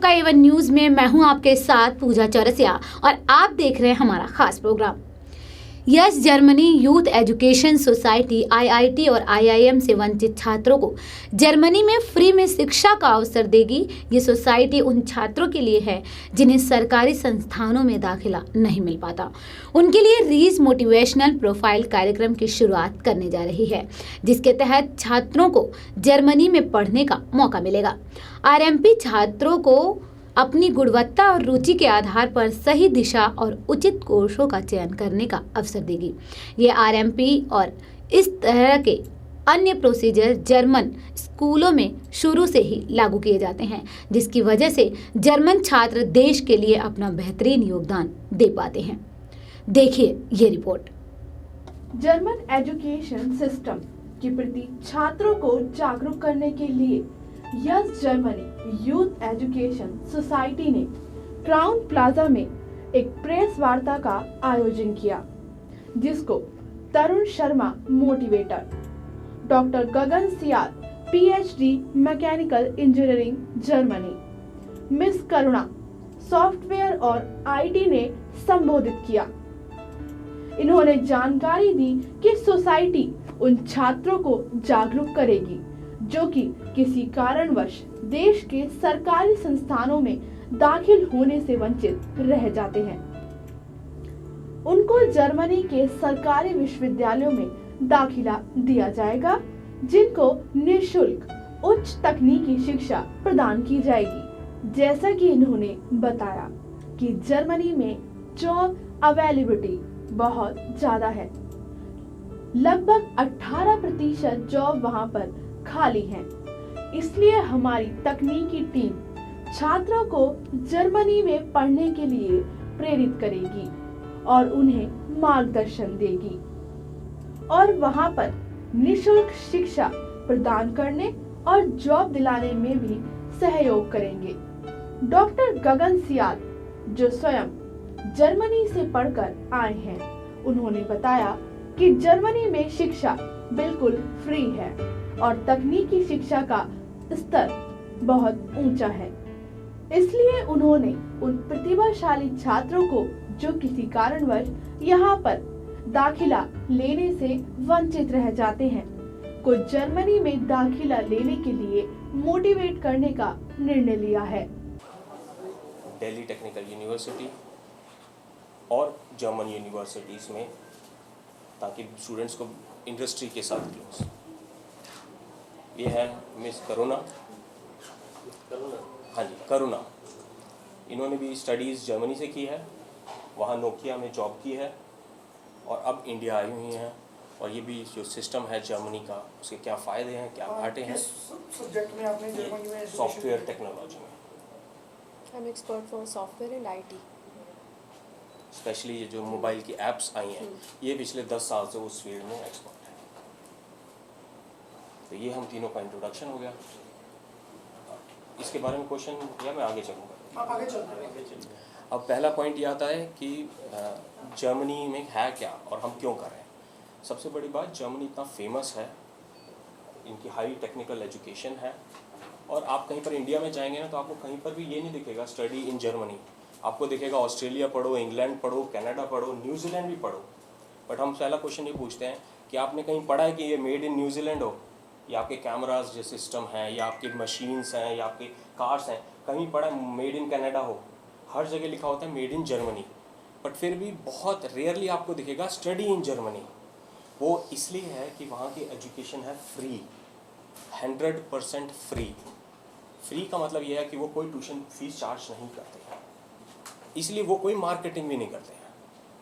आपका Avon news में मैं हूं आपके साथ पूजा चौरसिया और आप देख रहे हैं हमारा खास programme. Yes Germany youth education society IIT और आईआईएम से वंचित छात्रों को जर्मनी में फ्री में शिक्षा का अवसर देगी। ये सोसाइटी उन छात्रों के लिए है जिन्हें सरकारी संस्थानों में दाखिला नहीं मिल पाता। उनके लिए रीज मोटिवेशनल प्रोफाइल कार्यक्रम की शुरुआत करने जा रही है, जिसके तहत छात्रों को जर्मनी में पढ़ने का मौका मिलेगा। आरएमपी छात्रों को अपनी गुणवत्ता और रुचि के आधार पर सही दिशा और उचित कोर्सों का चयन करने का अवसर देगी। ये आरएमपी और इस तरह के अन्य प्रोसीजर जर्मन स्कूलों में शुरू से ही लागू किए जाते हैं, जिसकी वजह से जर्मन छात्र देश के लिए अपना बेहतरीन योगदान दे पाते हैं। देखिए ये रिपोर्ट। जर्मन एजुकेशन सिस्टम के प्रति छात्रों को जागरूक करने के लिए yes Germany youth education society ने क्राउन प्लाजा में एक प्रेस वार्ता का आयोजन किया, जिसको Tarun Sharma motivator, doctor Gagan Siyal PhD mechanical engineering Germany, miss Karuna software और आईटी ने संबोधित किया। इन्होंने जानकारी दी कि सोसाइटी उन छात्रों को जागरूक करेगी जो कि किसी कारणवश देश के सरकारी संस्थानों में दाखिल होने से वंचित रह जाते हैं। उनको जर्मनी के सरकारी विश्वविद्यालयों में दाखिला दिया जाएगा, जिनको निःशुल्क उच्च तकनीकी शिक्षा प्रदान की जाएगी। जैसा कि इन्होंने बताया कि जर्मनी में जॉब अवेलेबिलिटी बहुत ज्यादा है, लगभग 18% जॉब वहां पर खाली हैं। इसलिए हमारी तकनीकी टीम छात्रों को जर्मनी में पढ़ने के लिए प्रेरित करेगी और उन्हें मार्गदर्शन देगी और वहां पर निःशुल्क शिक्षा प्रदान करने और जॉब दिलाने में भी सहयोग करेंगे। डॉक्टर गगन सियाल, जो स्वयं जर्मनी से पढ़कर आए हैं, उन्होंने बताया कि जर्मनी में शिक्षा बिल्कुल फ्री है और तकनीकी शिक्षा का स्तर बहुत ऊंचा है। इसलिए उन्होंने उन प्रतिभाशाली छात्रों को जो किसी कारणवश यहाँ पर दाखिला लेने से वंचित रह जाते हैं, को जर्मनी में दाखिला लेने के लिए मोटिवेट करने का निर्णय लिया है। दिल्ली टेक्निकल यूनिवर्सिटी और जर्मन यूनिवर्सिटीज़ में, ताकि स्टूडेंट्स को इंडस्ट्री के साथ क्लोज। ये है मिस करुणा, हाँ जी करुणा। इन्होंने भी स्टडीज़ जर्मनी से की है, वहाँ नोकिया में जॉब की है और अब इंडिया आई हुई हैं। और ये भी जो सिस्टम है जर्मनी का, उसके क्या फ़ायदे हैं, क्या घाटे हैं। सब्जेक्ट में आपने जर्मनी में सॉफ्टवेयर टेक्नोलॉजी में। I'm expert for software and IT. Specially ये जो मोबाइल की एप्स आई हैं, ये पिछले 10 साल से उस फील्ड में एक्सपर्ट है। तो ये हम तीनों का इंट्रोडक्शन हो गया। इसके बारे में क्वेश्चन या मैं आगे चलूँगा? आप आगे चलते। अब पहला पॉइंट ये आता है कि जर्मनी में है क्या और हम क्यों कर रहे हैं। सबसे बड़ी बात, जर्मनी इतना फेमस है, इनकी हाई टेक्निकल एजुकेशन है। और आप कहीं पर इंडिया में जाएंगे ना, तो आपको कहीं पर भी ये नहीं दिखेगा स्टडी इन जर्मनी। आपको दिखेगा ऑस्ट्रेलिया पढ़ो, इंग्लैंड पढ़ो, कनाडा पढ़ो, न्यूजीलैंड भी पढ़ो। बट हम पहला क्वेश्चन ये पूछते हैं कि आपने कहीं पढ़ा है कि ये मेड इन न्यूजीलैंड हो, या आपके कैमराज जो सिस्टम हैं, या आपके मशीन्स हैं, या आपके कार्स हैं, कहीं पढ़ा है मेड इन कनाडा हो? हर जगह लिखा होता है मेड इन जर्मनी। बट फिर भी बहुत रेयरली आपको दिखेगा स्टडी इन जर्मनी। वो इसलिए है कि वहाँ की एजुकेशन है फ्री, 100% फ्री। फ्री का मतलब ये है कि वो कोई ट्यूशन फीस चार्ज नहीं करते हैं, इसलिए वो कोई मार्केटिंग भी नहीं करते हैं।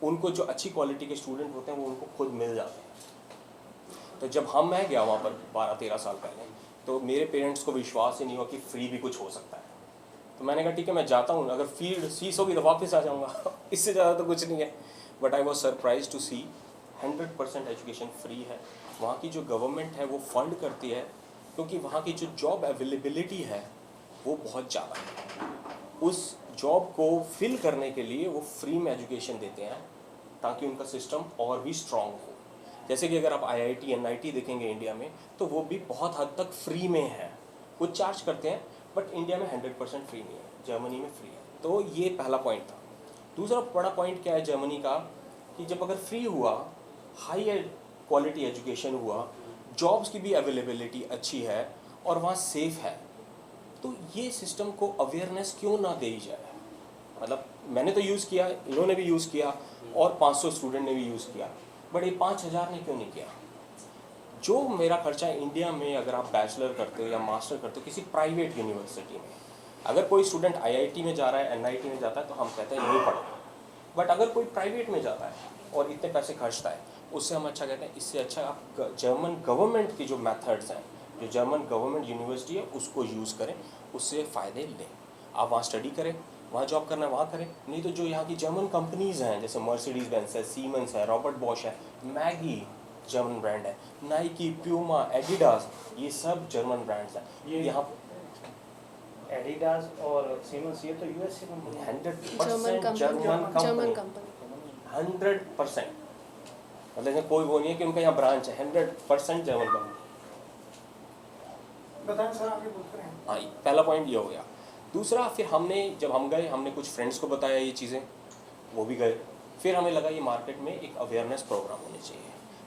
उनको जो अच्छी क्वालिटी के स्टूडेंट होते हैं वो उनको खुद मिल जाते हैं। तो जब मैं गया वहाँ पर 12-13 साल पहले, तो मेरे पेरेंट्स को विश्वास ही नहीं हुआ कि फ्री भी कुछ हो सकता है। तो मैंने कहा ठीक है मैं जाता हूँ, अगर फीस होगी तो वापस आ जाऊँगा, इससे ज़्यादा तो कुछ नहीं है। But I was surprise to see 100% education free है। वहाँ की जो गवर्नमेंट है वो फंड करती है, क्योंकि वहाँ की जो जॉब अवेलेबिलिटी है वो बहुत ज़्यादा है। उस जॉब को फिल करने के लिए वो फ्री में एजुकेशन देते हैं, ताकि उनका सिस्टम और भी स्ट्रॉन्ग हो। जैसे कि अगर आप आईआईटी एनआईटी देखेंगे इंडिया में, तो वो भी बहुत हद तक फ्री में है। कुछ चार्ज करते हैं, बट इंडिया में 100% फ्री नहीं है। जर्मनी में फ्री है। तो ये पहला पॉइंट था। दूसरा बड़ा पॉइंट क्या है जर्मनी का, कि जब अगर फ्री हुआ, हाई क्वालिटी एजुकेशन हुआ, जॉब्स की भी अवेलेबिलिटी अच्छी है और वहाँ सेफ है, तो ये सिस्टम को अवेयरनेस क्यों ना दी जाए। मतलब मैंने तो यूज़ किया, इन्होंने भी यूज़ किया और 500 स्टूडेंट ने भी यूज़ किया, बट ये 5000 ने क्यों नहीं किया। जो मेरा खर्चा इंडिया में अगर आप बैचलर करते हो या मास्टर करते हो किसी प्राइवेट यूनिवर्सिटी में, अगर कोई स्टूडेंट आईआईटी में जा रहा है, एनआईटी में जाता है, तो हम कहते हैं नहीं पढ़ो। बट अगर कोई प्राइवेट में जाता है और इतने पैसे खर्चता है, उससे हम अच्छा कहते हैं इससे अच्छा आप जर्मन गवर्नमेंट की जो मेथड्स हैं, जो जर्मन गवर्नमेंट यूनिवर्सिटी है, उसको यूज़ करें, उससे फ़ायदे लें। आप वहाँ स्टडी करें, वहाँ जॉब करना है वहाँ करें, नहीं तो जो यहाँ की जर्मन कंपनीज़ हैं, जैसे मर्सिडीज बेंज है, सीमेंस है, रॉबर्ट बॉश है, मैगी जर्मन ब्रांड है, नाइकी, प्यूमा, एडिडास, ये सब जर्मन ब्रांड्स हैं। ये यहाँ एडिडास और सीमेंस ये तो यूएस की कंपनी है। 100% जर्मन कंपनी 100%, मतलब इसमें कोई वो नहीं है कि उनका यहाँ ब्रांच है, 100% जर्मन कंपनी। बताएं सर, आगे बोलते हैं। हाँ, पहला पॉइंट ये हो गया। दूसरा, फिर जब हम गए, हमने कुछ फ्रेंड्स को बताया ये चीज़ें, वो भी गए। फिर हमें लगा ये मार्केट में एक अवेयरनेस प्रोग्राम होने चाहिए।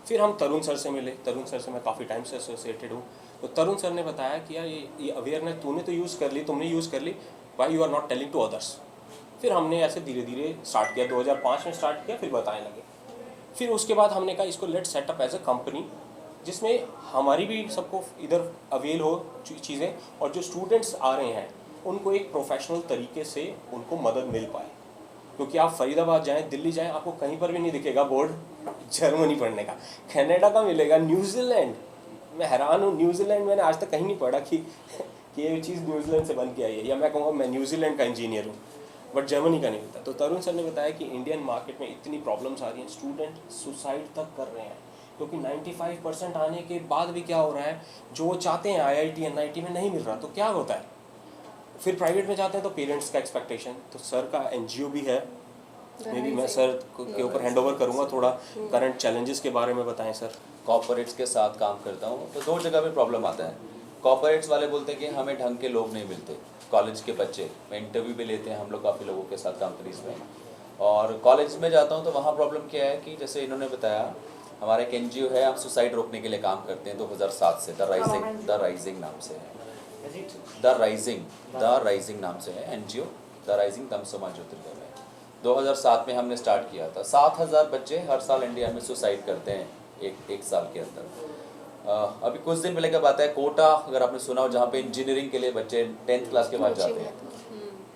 फिर हम तरुण सर से मिले। तरुण सर से मैं काफ़ी टाइम से एसोसिएटेड हूँ। तो तरुण सर ने बताया कि यार ये अवेयरनेस तूने तो यूज़ कर ली, तुमने यूज़ कर ली, why you are not telling to others. फिर हमने ऐसे धीरे धीरे स्टार्ट किया, 2005 में स्टार्ट किया, फिर बताने लगे। फिर उसके बाद हमने कहा इसको let set up as a company, जिसमें हमारी भी सबको इधर अवेल हो चीज़ें, और जो स्टूडेंट्स आ रहे हैं उनको एक प्रोफेशनल तरीके से उनको मदद मिल पाए। क्योंकि आप फरीदाबाद जाएं, दिल्ली जाएं, आपको कहीं पर भी नहीं दिखेगा बोर्ड जर्मनी पढ़ने का। कनाडा का मिलेगा, न्यूजीलैंड, मैं हैरान हूँ, न्यूजीलैंड मैंने आज तक कहीं नहीं पढ़ा कि ये चीज़ न्यूजीलैंड से बन के आई है, या मैं कहूँगा मैं न्यूजीलैंड का इंजीनियर हूँ, बट जर्मनी का नहीं मिलता। तो तरुण सर ने बताया कि इंडियन मार्केट में इतनी प्रॉब्लम्स आ रही हैं, स्टूडेंट सुसाइड तक कर रहे हैं, क्योंकि 95% आने के बाद भी क्या हो रहा है, जो वो चाहते हैं आईआईटी एनआईटी में नहीं मिल रहा, तो क्या होता है, फिर प्राइवेट में जाते हैं तो पेरेंट्स का एक्सपेक्टेशन। तो सर का एनजीओ भी है, मे बी मैं सर के ऊपर हैंड ओवर करूँगा, थोड़ा करंट चैलेंजेस के बारे में बताएं सर। कॉर्पोरेट्स के साथ काम करता हूँ, तो दो जगह पे प्रॉब्लम आता है। कॉर्पोरेट्स वाले बोलते हैं कि हमें ढंग के लोग नहीं मिलते, कॉलेज के बच्चे, मैं इंटरव्यू भी लेते हैं हम लोग काफ़ी लोगों के साथ कंपनीज में। और कॉलेज में जाता हूँ तो वहाँ प्रॉब्लम क्या है कि जैसे इन्होंने बताया, हमारा एक एनजीओ है, हम सुसाइड रोकने के लिए काम करते हैं 2007 से, द राइजिंग नाम से है, द राइजिंग नाम से है एनजीओ, द राइजिंग तमसोमा ज्योतिर्गय है। 2007 में हमने स्टार्ट किया था। 7000 बच्चे हर साल इंडिया में सुसाइड करते हैं एक साल के अंदर। अभी कुछ दिन पहले का बात है, कोटा अगर आपने सुना हो, जहाँ पे इंजीनियरिंग के लिए बच्चे 10th क्लास के बाद जाते हैं।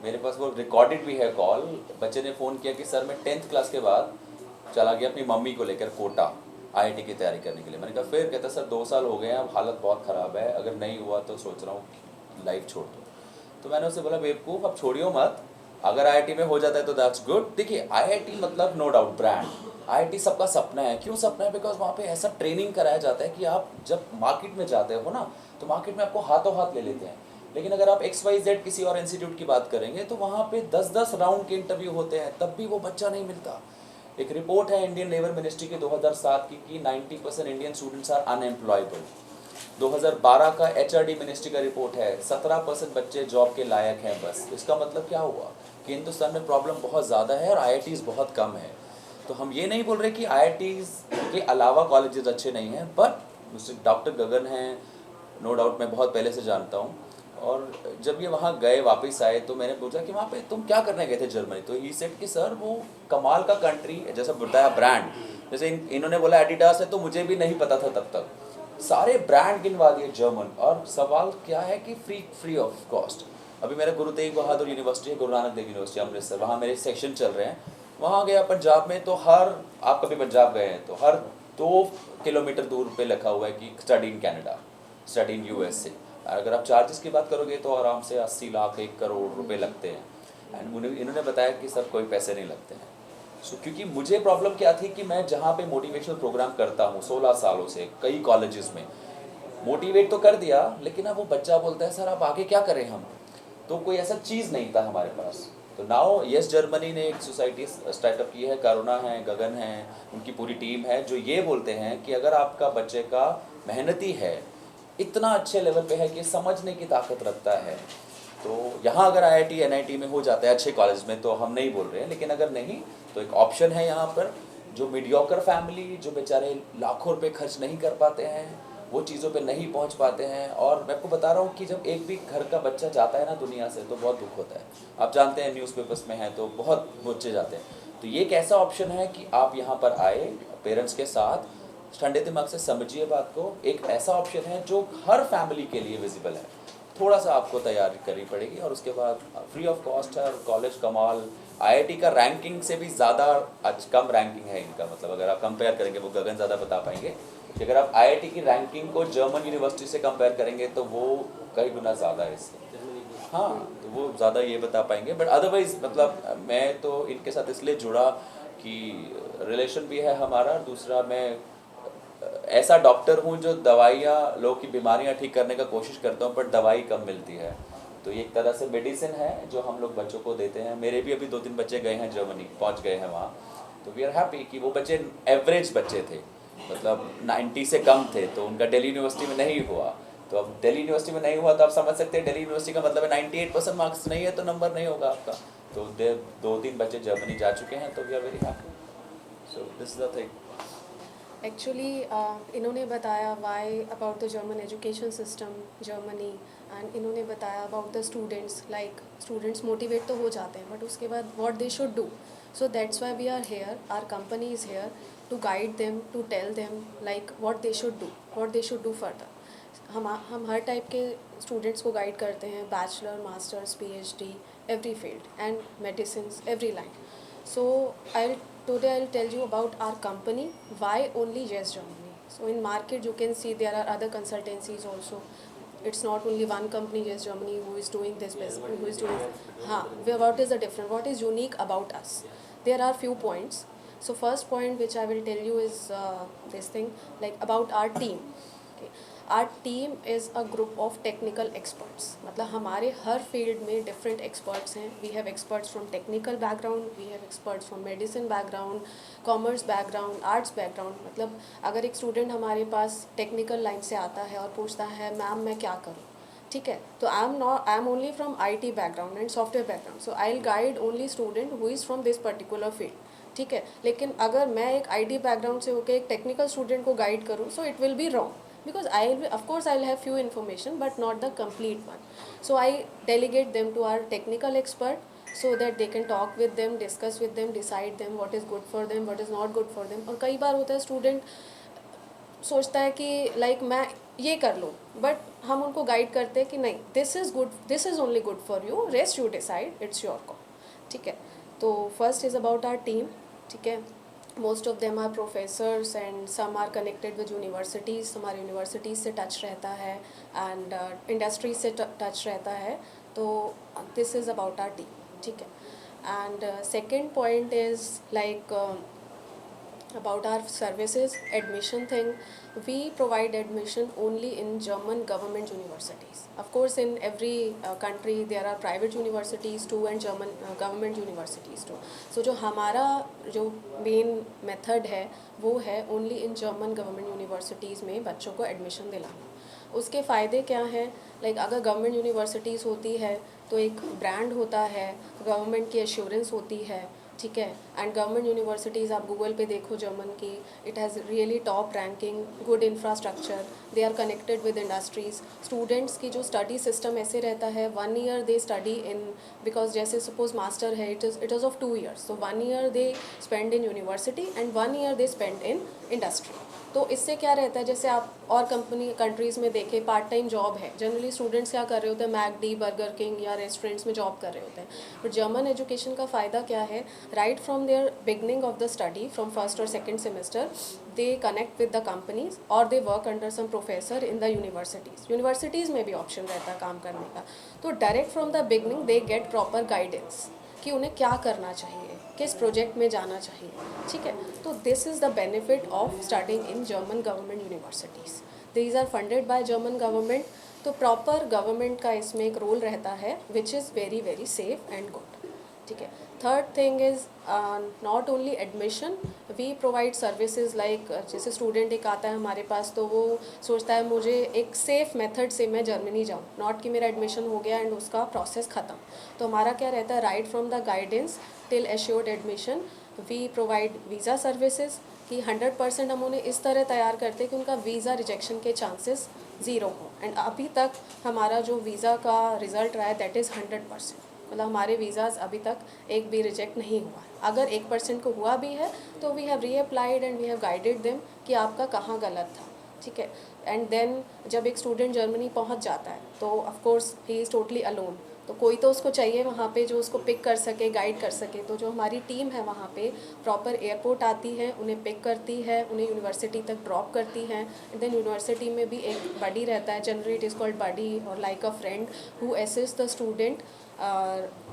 मेरे पास वो रिकॉर्डेड भी है कॉल, बच्चे ने फ़ोन किया कि सर मैं 10th क्लास के बाद चला गया अपनी मम्मी को लेकर कोटा आईआईटी की तैयारी करने के लिए। मैंने कहा फिर, कहता सर 2 साल हो गए हैं, अब हालत बहुत ख़राब है, अगर नहीं हुआ तो सोच रहा हूँ लाइफ छोड़ दूँ। तो मैंने उससे बोला बेवकूफ़, अब छोड़ियो मत, अगर आईआईटी में हो जाता है तो दैट्स गुड। देखिए आईआईटी मतलब नो डाउट ब्रांड, आईआईटी सबका सपना है। क्यों सपना है? बिकॉज वहाँ पे ऐसा ट्रेनिंग कराया जाता है कि आप जब मार्केट में जाते हो ना, तो मार्केट में आपको हाथों हाथ ले लेते हैं। लेकिन अगर आप XYZ किसी और इंस्टीट्यूट की बात करेंगे तो वहाँ पे 10-10 राउंड के इंटरव्यू होते हैं, तब भी वो बच्चा नहीं मिलता। एक रिपोर्ट है इंडियन लेबर मिनिस्ट्री की 2007 की कि 90% इंडियन स्टूडेंट्स आर अनएम्प्लॉयबल। 2012 का HRD मिनिस्ट्री का रिपोर्ट है 17% बच्चे जॉब के लायक हैं बस। इसका मतलब क्या हुआ कि हिंदुस्तान में प्रॉब्लम बहुत ज़्यादा है और IITs बहुत कम है। तो हम ये नहीं बोल रहे कि IITs के अलावा कॉलेजेस अच्छे नहीं हैं, बट डॉक्टर गगन हैं, नो डाउट मैं बहुत पहले से जानता हूँ। और जब ये वहाँ गए वापस आए तो मैंने पूछा कि वहाँ पे तुम क्या करने गए थे जर्मनी, तो ही सेड कि सर वो कमाल का कंट्री, जैसा बताया ब्रांड, जैसे इन्होंने बोला एडिडास है तो मुझे भी नहीं पता था तब तक, सारे ब्रांड गिनवा दिए जर्मन। और सवाल क्या है कि फ्री ऑफ कॉस्ट। अभी मेरा गुरु तेग बहादुर यूनिवर्सिटी है, गुरु नानक देव यूनिवर्सिटी अमृतसर, वहाँ मेरे सेक्शन चल रहे हैं। वहाँ गया पंजाब में, तो आप कभी पंजाब गए हैं तो हर 2 किलोमीटर दूर पे लिखा हुआ है कि study in Canada, study in USA। अगर आप चार्जेस की बात करोगे तो आराम से 80 लाख 1 करोड़ रुपए लगते हैं। एंड इन्होंने बताया कि सर कोई पैसे नहीं लगते हैं। क्योंकि मुझे प्रॉब्लम क्या थी कि मैं जहाँ पे मोटिवेशनल प्रोग्राम करता हूँ 16 सालों से कई कॉलेजेस में, मोटिवेट तो कर दिया, लेकिन अब वो बच्चा बोलता है सर अब आगे क्या करें हम, तो कोई ऐसा चीज़ नहीं था हमारे पास। तो नाउ यस जर्मनी ने एक सोसाइटी स्टार्टअप की है, करुणा है, गगन है, उनकी पूरी टीम है, जो ये बोलते हैं कि अगर आपका बच्चे का मेहनती है, इतना अच्छे लेवल पे है कि समझने की ताकत रखता है, तो यहाँ अगर IIT NIT में हो जाता है अच्छे कॉलेज में तो हम नहीं बोल रहे हैं, लेकिन अगर नहीं तो एक ऑप्शन है यहाँ पर। जो मीडियोकर फैमिली, जो बेचारे लाखों रुपए खर्च नहीं कर पाते हैं, वो चीज़ों पे नहीं पहुँच पाते हैं। और मैं आपको बता रहा हूँ कि जब एक भी घर का बच्चा जाता है ना दुनिया से तो बहुत दुख होता है। आप जानते हैं न्यूज़पेपर्स में है तो बहुत बच्चे जाते हैं। तो ये एक ऐसा ऑप्शन है कि आप यहाँ पर आए पेरेंट्स के साथ, ठंडे दिमाग से समझिए बात को। एक ऐसा ऑप्शन है जो हर फैमिली के लिए विजिबल है। थोड़ा सा आपको तैयारी करनी पड़ेगी और उसके बाद फ्री ऑफ कॉस्ट है। और कॉलेज कमाल, IIT का रैंकिंग से भी ज़्यादा आज कम रैंकिंग है इनका। मतलब अगर आप कंपेयर करेंगे, वो गगन ज़्यादा बता पाएंगे कि अगर आप IIT की रैंकिंग को जर्मन यूनिवर्सिटी से कंपेयर करेंगे तो वो कई गुना ज़्यादा है इससे। हाँ, तो वो ज़्यादा ये बता पाएंगे। बट अदरवाइज़ मतलब मैं तो इनके साथ इसलिए जुड़ा कि रिलेशन भी है हमारा। दूसरा, मैं ऐसा डॉक्टर हूँ जो दवाइयाँ, लोगों की बीमारियाँ ठीक करने का कोशिश करता हूँ, पर दवाई कम मिलती है। तो ये एक तरह से मेडिसिन है जो हम लोग बच्चों को देते हैं। मेरे भी अभी 2-3 बच्चे गए हैं जर्मनी, पहुँच गए हैं वहाँ। तो वी आर हैप्पी कि वो बच्चे एवरेज बच्चे थे, मतलब 90 से कम थे, तो उनका दिल्ली यूनिवर्सिटी में नहीं हुआ। तो अब दिल्ली यूनिवर्सिटी में नहीं हुआ तो आप समझ सकते हैं दिल्ली यूनिवर्सिटी का मतलब है 98% मार्क्स नहीं है तो नंबर नहीं होगा आपका। तो 2-3 बच्चे जर्मनी जा चुके हैं, तो we are very happy. So this is the thing. Actually इन्होंने बताया why about the German education system Germany, and इन्होंने बताया about the students, like students motivate तो हो जाते हैं बट उसके बाद what they should do. So that's why we are here, our company is here to guide them, to tell them like what they should do further. हम हर type के students को गाइड करते हैं, bachelor, masters, PhD, every field and medicine, every line. So today I'll tell you about our company, why only Yes Germany. So in market you can see there are other consultancies also. It's not only one company, Yes Germany, who is doing this business, who is doing what is the difference, what is unique about us? There are few points. So first point which I will tell you is this thing, like about our team. Okay. Our team is a group of technical experts. मतलब हमारे हर field में different experts हैं. We have experts from technical background, we have experts from medicine background, commerce background, arts background. मतलब अगर एक student हमारे पास technical line से आता है और पूछता है मैम मैं क्या करूँ, ठीक है, तो I am only from IT background and software background, so I will guide only student who is from this particular field. ठीक है, लेकिन अगर मैं एक IT बैकग्राउंड से होकर एक टेक्निकल स्टूडेंट को गाइड करूँ, so it will be wrong, because of course I'll have few information but not the complete one. So I delegate them to our technical expert so that they can talk with them, discuss with them, decide them what is good for them, what is not good for them. और कई बार होता है student सोचता है कि like मैं ये कर लूँ, बट हम उनको गाइड करते हैं कि नहीं, this is good, this is only good for you, rest you decide, it's your call. ठीक है, तो first is about our team. ठीक है, most of them are professors and some are connected with universities. हमारे universities से touch रहता है and industries से टच रहता है. तो this is about our team. ठीक है, and second point is like about our services, admission thing. We provide admission only in German government universities. Of course, in every country there are private universities too and German government universities too. So जो हमारा जो main method है वो है only in German government universities में बच्चों को admission दिलाना. उसके फ़ायदे क्या हैं, लाइक अगर गवर्नमेंट यूनिवर्सिटीज़ होती है तो एक ब्रांड होता है, गवर्नमेंट की एश्योरेंस होती है. ठीक है, एंड गवर्नमेंट यूनिवर्सिटीज़ आप गूगल पे देखो जर्मन की, it has really top ranking, good infrastructure, they are connected with industries. Students की जो स्टडी सिस्टम ऐसे रहता है, 1 year they study in, because जैसे सपोज मास्टर है, it is of 2 years, so 1 year they spend in university and 1 year they spend in industry. तो इससे क्या रहता है, जैसे आप और कंट्रीज़ में देखें पार्ट टाइम जॉब है, जनरली स्टूडेंट्स क्या कर रहे होते हैं, मैकडी, बर्गर किंग या रेस्टोरेंट्स में जॉब कर रहे होते हैं. बट जर्मन एजुकेशन का फ़ायदा क्या है, right from their beginning of the study, from first और second semester, they connect with the companies और they work under some professor in the universities में भी ऑप्शन रहता है काम करने का. तो direct from the beginning they get proper guidance कि उन्हें क्या करना चाहिए, किस प्रोजेक्ट में जाना चाहिए. ठीक है, तो this is the benefit of studying in German government universities. These are funded by German government. तो प्रॉपर गवर्नमेंट का इसमें एक रोल रहता है which is very very safe and good. ठीक है, third thing is not only admission, we provide services like जैसे student एक आता है हमारे पास तो वो सोचता है मुझे एक सेफ़ मेथड से मैं जर्मनी जाऊँ, नॉट कि मेरा एडमिशन हो गया एंड उसका प्रोसेस ख़त्म। तो हमारा क्या रहता है, right from the guidance till assured admission we provide visa services कि 100% हम उन्हें इस तरह तैयार करते हैं कि उनका वीज़ा रिजेक्शन के चांसेस ज़ीरो हों। एंड अभी तक हमारा जो वीज़ा का रिज़ल्ट रहा है दैट इज़ 100%, मतलब हमारे वीज़ाज़ अभी तक एक भी रिजेक्ट नहीं हुआ है। अगर 1% को हुआ भी है तो we have reapplied and we have guided them कि आपका कहाँ गलत था, ठीक है। एंड देन जब एक स्टूडेंट जर्मनी पहुँच जाता है तो of course he is totally alone, तो कोई तो उसको चाहिए वहाँ पे जो उसको पिक कर सके, गाइड कर सके। तो जो हमारी टीम है वहाँ पे प्रॉपर एयरपोर्ट आती है, उन्हें पिक करती है, उन्हें यूनिवर्सिटी तक ड्रॉप करती है। एंड देन यूनिवर्सिटी में भी एक बडी रहता है, जनरली इट इज़ कॉल्ड बडी और like a friend who assist the student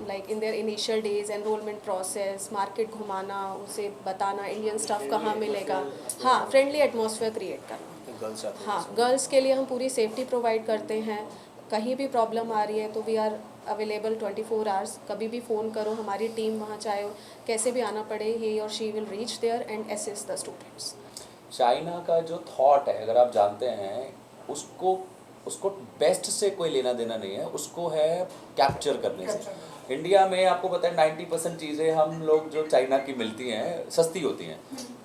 like in their initial days, enrolment process, market घुमाना, उसे बताना इंडियन स्टफ कहाँ मिलेगा, हाँ फ्रेंडली एटमॉस्फेयर क्रिएट करना। गर्ल्स आते हैं हाँ, गर्ल्स के लिए हम पूरी सेफ्टी प्रोवाइड करते हैं। कहीं भी प्रॉब्लम आ रही है तो वी आर अवेलेबल 24 आवर्स, कभी भी फ़ोन करो, हमारी टीम वहाँ चाहे कैसे भी आना पड़े, ही और she will reach there and assist the students. China का जो थॉट है अगर आप जानते हैं उसको बेस्ट से कोई लेना देना नहीं है, उसको है कैप्चर करने से। इंडिया में आपको पता है 90% चीज़ें हम लोग जो चाइना की मिलती हैं सस्ती होती हैं,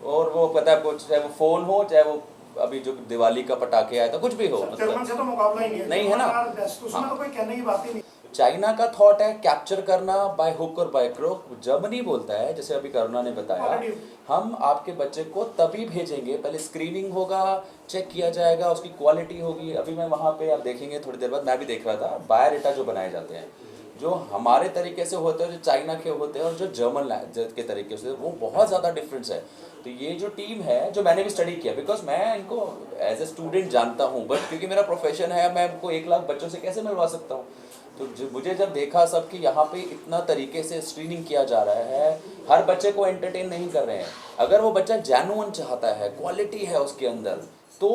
और वो पता है आपको, चाहे वो फ़ोन हो, चाहे वो अभी जो दिवाली का पटाखे आया था, कुछ भी हो, जर्मन से तो मुकाबला ही नहीं है ना। उसमें तो कोई कहने की बात ही नहीं। चाइना का थॉट है कैप्चर करना बाय हुक और बाय क्रोक। जर्मनी बोलता है, जैसे अभी करुणा ने बताया, हम आपके बच्चे को तभी भेजेंगे, पहले स्क्रीनिंग होगा, चेक किया जाएगा, उसकी क्वालिटी होगी। अभी मैं वहाँ पे आप देखेंगे थोड़ी देर बाद, मैं भी देख रहा था, बायोडेटा जो बनाए जाते हैं, जो हमारे तरीके से होते हैं, जो चाइना के होते हैं, और जो जर्मन के तरीके से, वो बहुत ज़्यादा डिफरेंस है। तो ये जो टीम है, जो मैंने भी स्टडी किया, बिकॉज मैं इनको एज ए स्टूडेंट जानता हूँ, बट क्योंकि मेरा प्रोफेशन है, मैं इनको 1 लाख बच्चों से कैसे मिलवा सकता हूँ। तो मुझे जब देखा सब कि यहाँ पे इतना तरीके से स्क्रीनिंग किया जा रहा है, हर बच्चे को एंटरटेन नहीं कर रहे हैं, अगर वो बच्चा जेन्युइन चाहता है, क्वालिटी है उसके अंदर, तो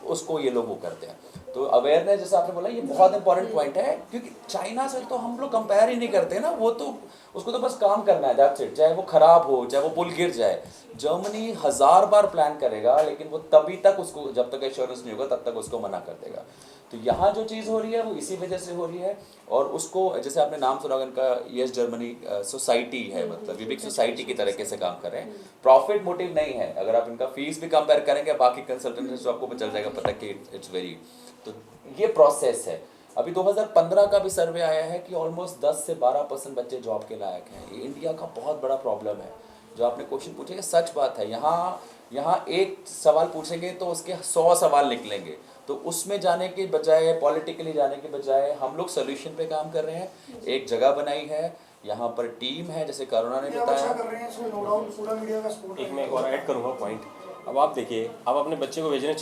उसको ये लोग वो करते हैं। तो अवेयरनेस, जैसे आपने बोला, ये बहुत इंपॉर्टेंट पॉइंट है, क्योंकि चाइना से तो हम लोग कंपेयर ही नहीं करते ना, वो तो उसको तो बस काम करना है, दैट्स इट, चाहे वो खराब हो, चाहे वो पुल गिर जाए। जर्मनी 1000 बार प्लान करेगा, लेकिन वो तभी तक उसको, जब तक एश्योरेंस नहीं होगा तब तक उसको मना कर देगा। तो यहाँ जो चीज़ हो रही है वो इसी वजह से हो रही है। और उसको, जैसे आपने नाम सुना इनका, यस जर्मनी सोसाइटी है, मतलब ये बिग सोसाइटी की तरीके से काम कर रहे हैं, प्रॉफिट मोटिव नहीं है। अगर आप इनका फीस भी कंपेयर करेंगे बाकी कंसल्टेंट से, तो आपको चल जाएगा पता कि इट्स वेरी, तो ये प्रोसेस है। अभी 2015 का भी सर्वे आया है कि ऑलमोस्ट 10 से 12% बच्चे जॉब के लायक हैं। ये इंडिया का बहुत बड़ा प्रॉब्लम है। जो आपने क्वेश्चन पूछे, ये सच बात है। यहाँ एक सवाल पूछेंगे तो उसके 100 सवाल निकलेंगे। तो उसमें जाने के बजाय, पॉलिटिकली जाने के बजाय, हम लोग सोल्यूशन पे काम कर रहे हैं। एक जगह बनाई है, यहाँ पर टीम है, जैसे करुणा ने बताया। एक मैं एक और ऐड करूँगा पॉइंट। अब आप देखिए, आप अपने बच्चे को भेज रहे हैं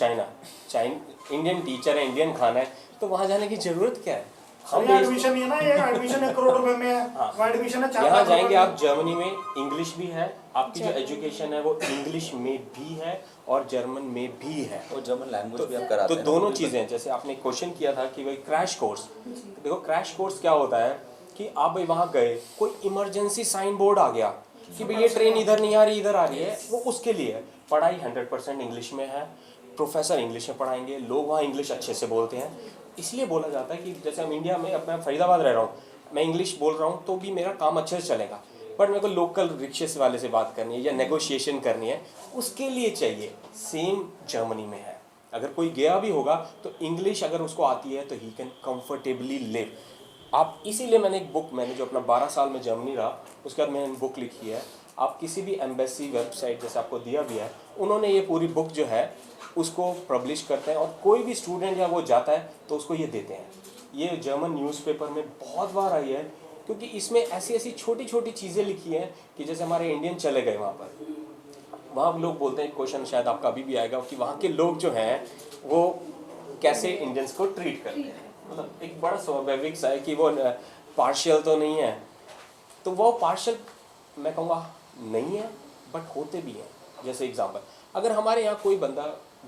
चाइना, इंडियन टीचर है, इंडियन खाना है, तो वहाँ जाने की जरूरत क्या है? हम एडमिशन ही है ना, ये एडमिशन 1 करोड़ रुपए में है, वहाँ एडमिशन है 4 यहाँ लाख जाएंगे रुपए आप, जर्मनी में इंग्लिश भी है, आपकी जो एजुकेशन है वो इंग्लिश में भी है और जर्मन में भी है, और जर्मन लैंग्वेज भी आप कराते तो हैं। दोनों चीज़ें। जैसे आपने क्वेश्चन किया था कि भाई क्रैश कोर्स, देखो क्रैश कोर्स क्या होता है कि आप भाई वहाँ गए, कोई इमरजेंसी साइन बोर्ड आ गया कि भाई ये ट्रेन इधर नहीं आ रही, इधर आ रही है, वो उसके लिए है। पढ़ाई 100% इंग्लिश में है, प्रोफेसर इंग्लिश में पढ़ाएंगे, लोग वहाँ इंग्लिश अच्छे से बोलते हैं। इसलिए बोला जाता है कि जैसे हम इंडिया में, अपना फरीदाबाद रह रहा हूँ, मैं इंग्लिश बोल रहा हूँ तो भी मेरा काम अच्छे से चलेगा, बट मेरे को लोकल रिक्शे वाले से बात करनी है या नेगोशिएशन करनी है, उसके लिए चाहिए। सेम जर्मनी में है, अगर कोई गया भी होगा तो इंग्लिश अगर उसको आती है तो ही कैन कंफर्टेबली लिव। आप, इसीलिए मैंने एक बुक, मैंने जो अपना 12 साल में जर्मनी रहा, उसके बाद मैंने बुक लिखी है। आप किसी भी एम्बेसी वेबसाइट, जैसे आपको दिया भी है, उन्होंने ये पूरी बुक जो है उसको पब्लिश करते हैं, और कोई भी स्टूडेंट या वो जाता है तो उसको ये देते हैं। ये जर्मन न्यूज़पेपर में बहुत बार आई है, क्योंकि इसमें ऐसी ऐसी छोटी छोटी चीज़ें लिखी हैं कि जैसे हमारे इंडियन चले गए वहाँ लोग बोलते हैं, क्वेश्चन शायद आपका अभी भी आएगा, कि वहाँ के लोग जो हैं वो कैसे इंडियंस को ट्रीट करते हैं। मतलब एक बड़ा स्वाभाविक सा है कि वो पार्शियल तो नहीं है, तो वो पार्शियल मैं कहूँगा नहीं है, बट होते भी हैं। जैसे एग्जांपल, अगर हमारे यहाँ कोई बंदा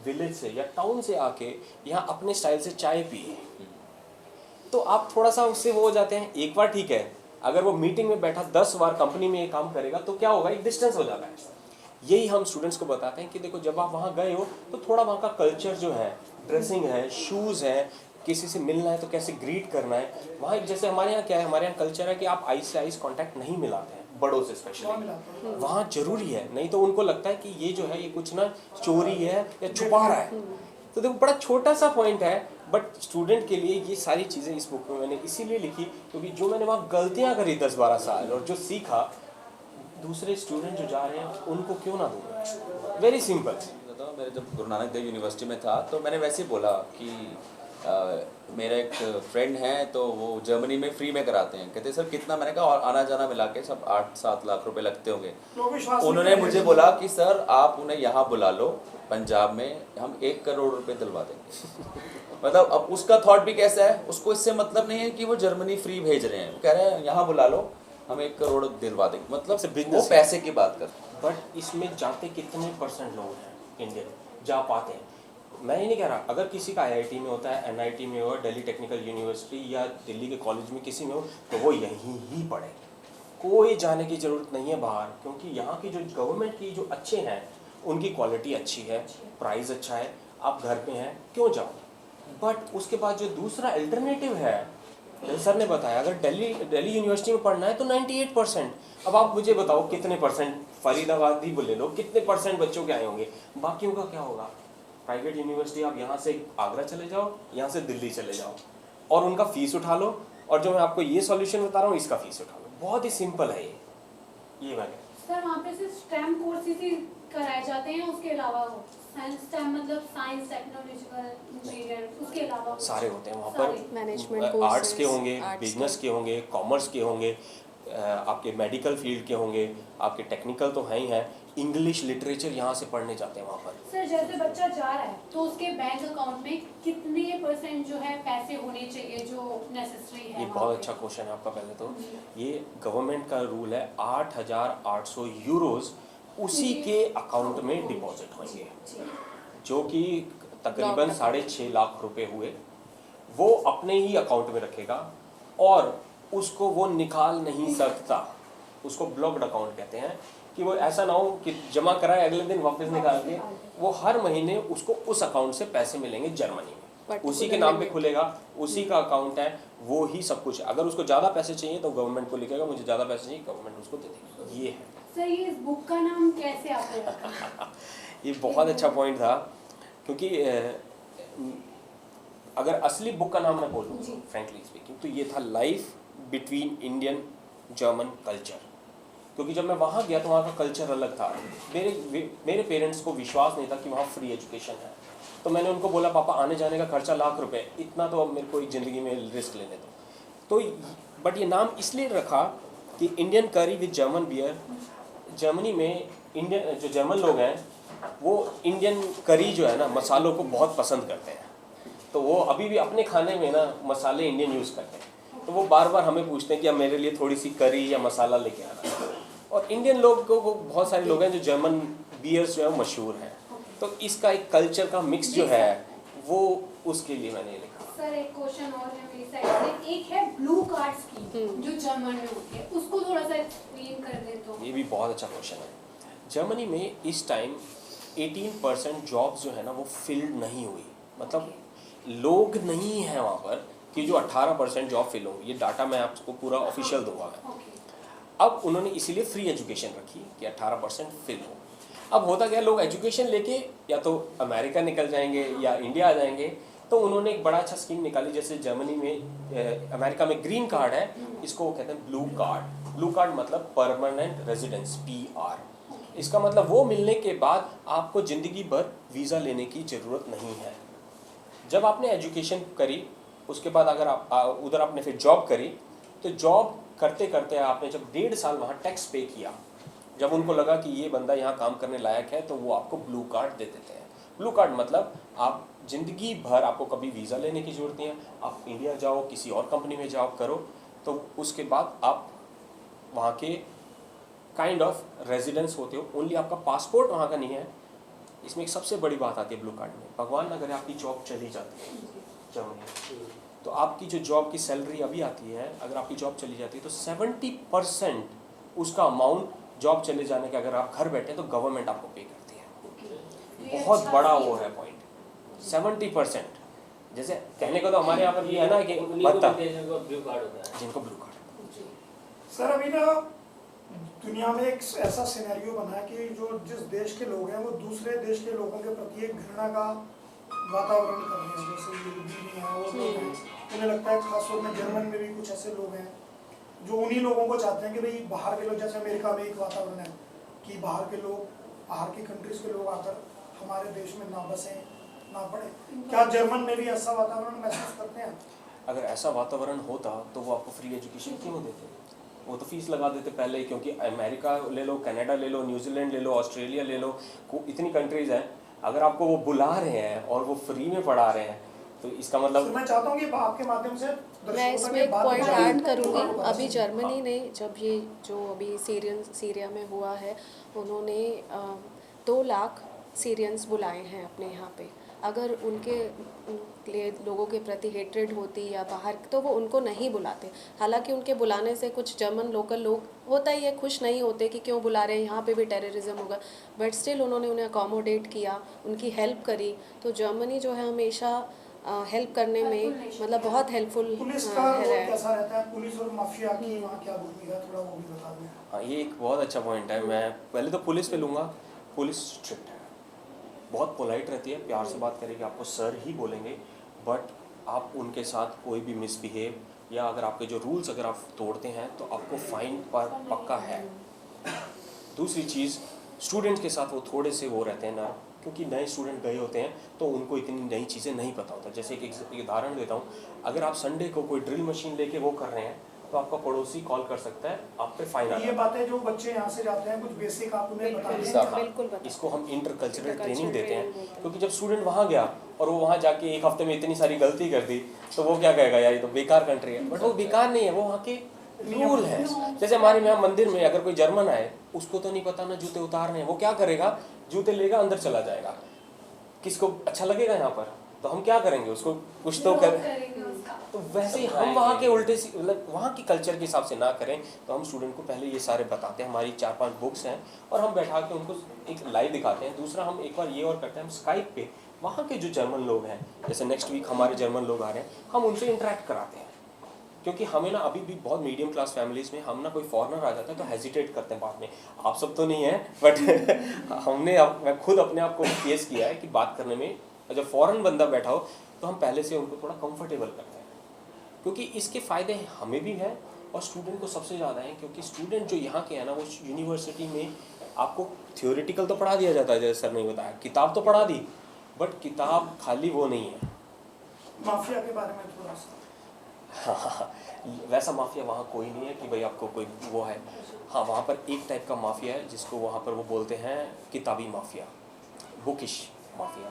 विलेज से या टाउन से आके यहाँ अपने स्टाइल से चाय पिए, तो आप थोड़ा सा उससे वो हो जाते हैं। एक बार ठीक है, अगर वो मीटिंग में बैठा 10 बार कंपनी में ये काम करेगा तो क्या होगा, एक डिस्टेंस हो जाता है। यही हम स्टूडेंट्स को बताते हैं कि देखो जब आप वहाँ गए हो तो थोड़ा वहाँ का कल्चर जो है, ड्रेसिंग है, शूज़ है, किसी से मिलना है तो कैसे ग्रीट करना है, वहाँ जैसे हमारे यहाँ क्या है, हमारे यहाँ कल्चर है कि आप आइस से आइस कांटेक्ट नहीं मिलाते हैं बड़ों से स्पेशली, वहाँ जरूरी है, नहीं तो उनको लगता है कि ये जो है ये कुछ ना चोरी है या छुपा रहा है। तो देखो बड़ा छोटा सा पॉइंट है, बट स्टूडेंट के लिए ये सारी चीज़ें इस बुक में मैंने इसीलिए लिखी क्योंकि जो मैंने वहाँ गलतियाँ करी 10-12 साल और जो सीखा, दूसरे स्टूडेंट जो जा रहे हैं उनको क्यों ना दूँ। Very simple. मेरे जब गुरु नानक देव यूनिवर्सिटी में था तो मैंने वैसे ही बोला कि मेरा एक फ्रेंड है तो वो जर्मनी में फ्री में कराते हैं। कहते सर कितना, मैंने कहा और आना जाना मिला के सब 8-7 लाख रुपए लगते होंगे। उन्होंने मुझे बोला कि सर आप उन्हें यहाँ बुला लो पंजाब में, हम 1 करोड़ रुपए दिलवा देंगे। मतलब अब उसका थॉट भी कैसा है, उसको इससे मतलब नहीं है कि वो जर्मनी फ्री भेज रहे हैं, वो कह रहे हैं यहाँ बुला लो हम 1 करोड़ दिलवा देंगे, मतलब वो पैसे की बात करते हैं। बट इसमें जाते कितने % लोग हैं इंडियन जा पाते हैं। मैं ये नहीं कह रहा, अगर किसी का IIT में होता है, NIT में हो, दिल्ली टेक्निकल यूनिवर्सिटी या दिल्ली के कॉलेज में किसी में हो तो वो यहीं ही पढ़े, कोई जाने की ज़रूरत नहीं है बाहर, क्योंकि यहाँ की जो गवर्नमेंट की जो अच्छे हैं उनकी क्वालिटी अच्छी है, प्राइस अच्छा है, आप घर पे हैं क्यों जाओ। बट उसके बाद जो दूसरा अल्टरनेटिव है, सर ने बताया अगर दिल्ली यूनिवर्सिटी में पढ़ना है तो 98%। अब आप मुझे बताओ कितने %, फरीदाबाद ही बोले लो, कितने % बच्चों के आए होंगे, बाकियों का क्या होगा। प्राइवेट यूनिवर्सिटी आप यहाँ से आगरा चले जाओ, यहाँ से दिल्ली चले जाओ और उनका फीस उठा लो, और जो मैं आपको ये सॉल्यूशन बता रहा हूँ इसका फीस उठा लो। बहुत ही सिंपल है ये मैंने। सर वहाँ पे सिर्फ स्टेम कोर्सेज ही कराए जाते हैं, उसके अलावा स्टेम मतलब साइंस, टेक्नोलॉजिकल, इंजीनियर, उसके अलावा सारे होते हैं वहाँ पर। मैनेजमेंट आर्ट्स के होंगे, बिजनेस के होंगे, कॉमर्स के होंगे, आपके मेडिकल फील्ड के होंगे, आपके टेक्निकल तो हैं ही हैं, इंग्लिश लिटरेचर यहाँ से पढ़ने जाते हैं वहाँ पर। सर जैसे बच्चा जा रहा है तो उसके बैंक अकाउंट में कितने % जो है पैसे होने चाहिए जो नेसेसरी है। ये बहुत अच्छा क्वेश्चन है आपका। पहले तो ये गवर्नमेंट का रूल है 8,800 यूरोज उसी के अकाउंट में डिपॉजिट होंगे, जो कि तकरीबन 6.5 लाख रुपए हुए। वो अपने ही अकाउंट में रखेगा और उसको वो निकाल नहीं सकता, उसको ब्लॉक्ड अकाउंट कहते हैं। कि वो ऐसा ना हो कि जमा कराए अगले दिन वापस निकाल के, वो हर महीने उसको उस अकाउंट से पैसे मिलेंगे जर्मनी में, उसी के नाम पे खुलेगा, उसी का अकाउंट है, वो ही सब कुछ है। अगर उसको ज़्यादा पैसे चाहिए तो गवर्नमेंट को लिखेगा मुझे ज़्यादा पैसे चाहिए, गवर्नमेंट उसको दे देगी। ये है सर। ये इस बुक का नाम कैसे आपने रखा? ये बहुत अच्छा पॉइंट था, क्योंकि अगर असली बुक का नाम मैं बोलूँ फ्रेंकली स्पीकिंग तो ये था life between Indian German culture. क्योंकि जब मैं वहाँ गया तो वहाँ का कल्चर अलग था। मेरे पेरेंट्स को विश्वास नहीं था कि वहाँ फ्री एजुकेशन है, तो मैंने उनको बोला पापा आने जाने का खर्चा लाख रुपए, इतना तो अब मेरे को ज़िंदगी में रिस्क लेने दो। तो बट ये नाम इसलिए रखा कि इंडियन करी विद जर्मन बियर। जर्मनी में इंडियन जो जर्मन लोग हैं वो इंडियन करी जो है ना मसालों को बहुत पसंद करते हैं, तो वो अभी भी अपने खाने में ना मसाले इंडियन यूज़ करते हैं। तो वो बार बार हमें पूछते हैं कि अब मेरे लिए थोड़ी सी करी या मसाला लेके आना। और इंडियन लोग को बहुत सारे लोग हैं जो जर्मन बियर्स जो है मशहूर हैं, तो इसका एक कल्चर का मिक्स जो है वो उसके लिए मैंने लिखा। सर एक क्वेश्चन और है मेरी साइड से, एक है ब्लू कार्ड स्कीम जो जर्मन में होती है, उसको थोड़ा सा एक्सप्लेन कर दे तो। ये भी बहुत अच्छा क्वेश्चन है। जर्मनी में इस टाइम 18% जॉब्स जो है ना वो फिल्ड नहीं हुई, मतलब लोग नहीं हैं वहाँ पर कि जो 18% जॉब फिल होंगी। ये डाटा मैं आपको पूरा ऑफिशियल दूंगा मैं। अब उन्होंने इसीलिए फ्री एजुकेशन रखी कि 18% फिल हो। अब होता क्या, लोग एजुकेशन लेके या तो अमेरिका निकल जाएंगे या इंडिया आ जाएंगे, तो उन्होंने एक बड़ा अच्छा स्कीम निकाली। जैसे जर्मनी में अमेरिका में ग्रीन कार्ड है, इसको वो कहते हैं ब्लू कार्ड। ब्लू कार्ड मतलब परमानेंट रेजिडेंस, PR। इसका मतलब वो मिलने के बाद आपको ज़िंदगी भर वीज़ा लेने की ज़रूरत नहीं है। जब आपने एजुकेशन करी उसके बाद अगर आप उधर आपने फिर जॉब करी, तो जॉब करते करते आपने जब 1.5 साल वहाँ टैक्स पे किया, जब उनको लगा कि ये बंदा यहाँ काम करने लायक है, तो वो आपको ब्लू कार्ड दे देते हैं। ब्लू कार्ड मतलब आप ज़िंदगी भर आपको कभी वीज़ा लेने की ज़रूरत नहीं है, आप इंडिया जाओ किसी और कंपनी में जॉब करो, तो उसके बाद आप वहाँ के काइंड ऑफ रेजिडेंस होते हो। ओनली आपका पासपोर्ट वहाँ का नहीं है। इसमें एक सबसे बड़ी बात आती है ब्लू कार्ड में, भगवान अगर आपकी जॉब चली जाती है जर्मनी, तो आपकी जो जॉब की सैलरी अभी आती है, अगर आपकी जॉब चली जाती है तो 70% उसका अमाउंट जॉब चले जाने के अगर आप घर बैठे तो गवर्नमेंट आपको पे करती है। बहुत बड़ा वो है पॉइंट, 70%। जैसे कहने को तो हमारे यहाँ पर भी है ना कि जिनको ब्लू कार्ड। सर अभी ना दुनिया में एक ऐसा सिनेरियो बना है कि जो जिस देश के लोग हैं वो दूसरे देश के लोगों के प्रति एक घृणा का वातावरण कर रहे हैं, जैसे यूरोपीय हैं वो लोग हैं। मुझे लगता है खासतौर में जर्मन में भी कुछ ऐसे लोग हैं जो उन्हीं लोगों को चाहते हैं कि भाई बाहर के लोग, जैसे अमेरिका में एक वातावरण है कि बाहर के लोग, बाहर की कंट्रीज के लोग आकर हमारे देश में ना बसें ना पढ़े। क्या जर्मन में भी ऐसा वातावरण महसूस करते हैं? अगर ऐसा वातावरण होता तो वो आपको फ्री एजुकेशन क्यों देते? वो तो फीस लगा देते पहले ही, क्योंकि अमेरिका ले लो, कनाडा ले लो, न्यूजीलैंड ले लो, ऑस्ट्रेलिया ले लो, इतनी कंट्रीज़ हैं। अगर आपको वो बुला रहे हैं और वो फ्री में पढ़ा रहे हैं तो इसका मतलब मैं चाहता हूँ कि आपके माध्यम से मैं इसमें एक पॉइंट ऐड करूँगी। अभी जर्मनी ने जब ये जो अभी सीरिया में हुआ है, उन्होंने 2 लाख सीरियंस बुलाए हैं अपने यहाँ पे। अगर उनके लोगों के प्रति हेट्रेड होती या बाहर, तो वो उनको नहीं बुलाते। हालांकि उनके बुलाने से कुछ जर्मन लोकल लोग होता ही है, खुश नहीं होते कि क्यों बुला रहे हैं, यहाँ पे भी टेररिज्म होगा, बट स्टिल उन्होंने उन्हें अकोमोडेट किया, उनकी हेल्प करी। तो जर्मनी जो है हमेशा हेल्प करने में मतलब बहुत हेल्पफुल पुलिस का रोल कैसा रहता है? पुलिस और माफिया की वहाँ क्या भूमिका है, थोड़ा वो भी बता दें। हाँ, ये एक बहुत अच्छा पॉइंट है। मैं पहले तो पुलिस पे लूँगा। पुलिस स्ट्रिक्ट है, बहुत पोलाइट रहती है, प्यार से बात करेगी, आपको सर ही बोलेंगे, बट आप उनके साथ कोई भी मिसबिहेव या अगर आपके जो रूल्स अगर आप तोड़ते हैं तो आपको फाइन पर पक्का है। दूसरी चीज़, स्टूडेंट्स के साथ वो थोड़े से वो रहते हैं ना, क्योंकि नए स्टूडेंट गए होते हैं तो उनको इतनी नई चीज़ें नहीं पता होता। जैसे एक उदाहरण देता हूँ, अगर आप संडे को कोई ड्रिल मशीन लेके वो कर रहे हैं तो आपका पड़ोसी कॉल कर सकता है, आप पे फाइन आ ये बातें जो बच्चे यहाँ से जाते हैं कुछ बेसिक आप उन्हें बता दें। इसको हम इंटरकल्चरल ट्रेनिंग देते हैं, क्योंकि जब स्टूडेंट वहाँ गया और वो वहाँ जाके एक हफ्ते में इतनी सारी गलती कर दी तो वो क्या कहेगा, यार ये तो बेकार कंट्री है। बट वो बेकार नहीं है, वो वहाँ के रूल है। जैसे हमारे यहाँ मंदिर में अगर कोई जर्मन आए, उसको तो नहीं पता ना जूते उतारने हैं, वो क्या करेगा, जूते लेगा अंदर चला जाएगा। किसको अच्छा लगेगा यहाँ पर, तो हम क्या करेंगे, उसको कुछ तो करेंगे। तो वैसे ही हम वहाँ के उल्टे मतलब वहाँ की कल्चर के हिसाब से ना करें, तो हम स्टूडेंट को पहले ये सारे बताते हैं। हमारी 4-5 बुक्स हैं और हम बैठा के उनको एक लाइव दिखाते हैं। दूसरा, हम एक बार ये और करते हैं, हम स्काइप पे वहाँ के जो जर्मन लोग हैं, जैसे नेक्स्ट वीक हमारे जर्मन लोग आ रहे हैं, हम उनसे इंटरेक्ट कराते हैं। क्योंकि हमें ना अभी भी बहुत मीडियम क्लास फैमिलीज़ में हम ना कोई फॉरेनर आ जाता है तो हेजिटेट करते हैं बात में। आप सब तो नहीं है, बट मैं खुद अपने आप को फेस किया है कि बात करने में जब फॉरेन बंदा बैठा हो तो हम पहले से उनको थोड़ा कंफर्टेबल करते हैं, क्योंकि इसके फ़ायदे हमें भी हैं और स्टूडेंट को सबसे ज़्यादा हैं। क्योंकि स्टूडेंट जो यहाँ के हैं ना, वो यूनिवर्सिटी में आपको थियोरेटिकल तो पढ़ा दिया जाता है, जैसे सर ने बताया, किताब तो पढ़ा दी, बट किताब खाली वो नहीं है। माफिया के बारे में थोड़ा सा। हाँ, वैसा माफिया वहाँ कोई नहीं है कि भाई आपको कोई वो है। हाँ, वहाँ पर एक टाइप का माफिया है जिसको वहाँ पर वो बोलते हैं किताबी माफिया, बुकिश माफिया।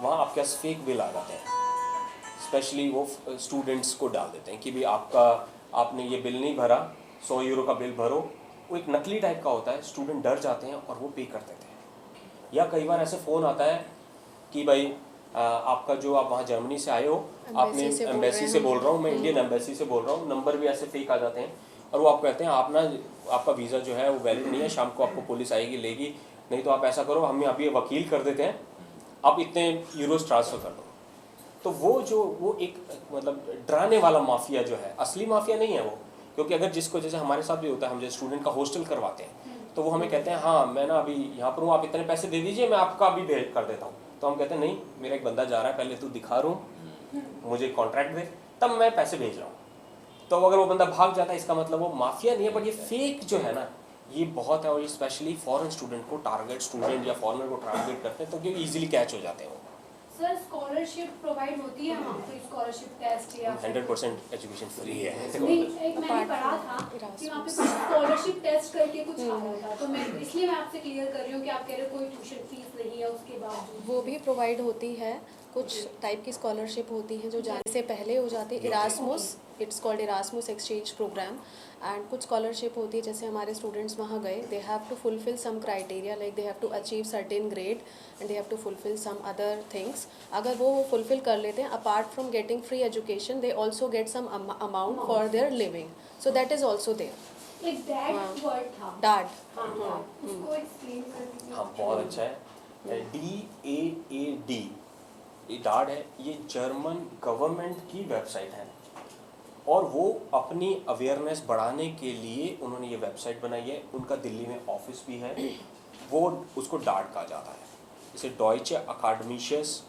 वहाँ आपके पास फेक बिल आ जाते हैं, स्पेशली वो स्टूडेंट्स को डाल देते हैं कि भाई आपने ये बिल नहीं भरा, 100 यूरो का बिल भरो। वो एक नकली टाइप का होता है, स्टूडेंट डर जाते हैं और वो पे कर देते हैं। या कई बार ऐसे फ़ोन आता है कि भाई आपका जो आप वहाँ जर्मनी से आए हो, आपने एम्बेसी से बोल रहा हूँ मैं, इंडियन एम्बेसी से बोल रहा हूँ, नंबर भी ऐसे फेक आ जाते हैं और वो आप कहते हैं आप ना आपका वीज़ा जो है वो वैलिड नहीं है, शाम को आपको पुलिस आएगी लेगी, नहीं तो आप ऐसा करो, हम अभी वकील कर देते हैं, आप इतने यूरोस ट्रांसफ़र कर दो। तो वो एक मतलब डराने वाला माफिया जो है, असली माफिया नहीं है वो। क्योंकि अगर जिसको, जैसे हमारे साथ भी होता है, हम जैसे स्टूडेंट का हॉस्टल करवाते हैं तो वो हमें कहते हैं हाँ मैं ना अभी यहाँ पर हूँ, आप इतने पैसे दे दीजिए, मैं आपका अभी भेज कर देता हूँ। तो हम कहते हैं नहीं, मेरा एक बंदा जा रहा है, पहले तू दिखा रूम, मुझे कॉन्ट्रैक्ट दे, तब मैं पैसे भेज रहा हूँ। तो अगर वो बंदा भाग जाता है, इसका मतलब वो माफिया नहीं है, बट ये फेक जो है ना, ये बहुत है। और ये स्पेशली फॉरेन स्टूडेंट को टारगेट, स्टूडेंट या फॉरेनर को टारगेट करते हैं, तो क्योंकि ईजिली कैच हो जाते हैं वो। सर स्कॉलरशिप प्रोवाइड होती है वहाँ पे, स्कॉलरशिप टेस्ट या 100% एजुकेशन फ्री है। नहीं, एक मैंने पढ़ा था कि वहाँ पे कुछ स्कॉलरशिप टेस्ट करके कुछ आ रहा था, तो मैं इसलिए मैं आपसे क्लियर कर रही हूँ कि आप कह रहे हो कोई ट्यूशन फीस नहीं है उसके बाद। वो भी प्रोवाइड होती है, कुछ टाइप की स्कॉलरशिप होती हैं जो जाने से पहले हो जाती है, Erasmus, it's called Erasmus exchange programme. And कुछ स्कॉलरशिप होती है, जैसे हमारे स्टूडेंट्स वहाँ गए, they have to fulfil some criteria, like they have to achieve certain grade and they have to fulfil some other things. अगर वो फुलफिल कर लेते हैं, apart from getting free education, they also get some amount for their living, so that is also there. एक dead word था। Dot, उसको explain कर दीजिए। हाँ, बहुत अच्छा है। DAAD, ये डाड है, ये जर्मन गवर्नमेंट की वेबसाइट है और वो अपनी अवेयरनेस बढ़ाने के लिए उन्होंने ये वेबसाइट बनाई है। उनका दिल्ली में ऑफिस भी है, वो उसको डाड कहा जाता है, इसे डॉइचे अकाडमिशियस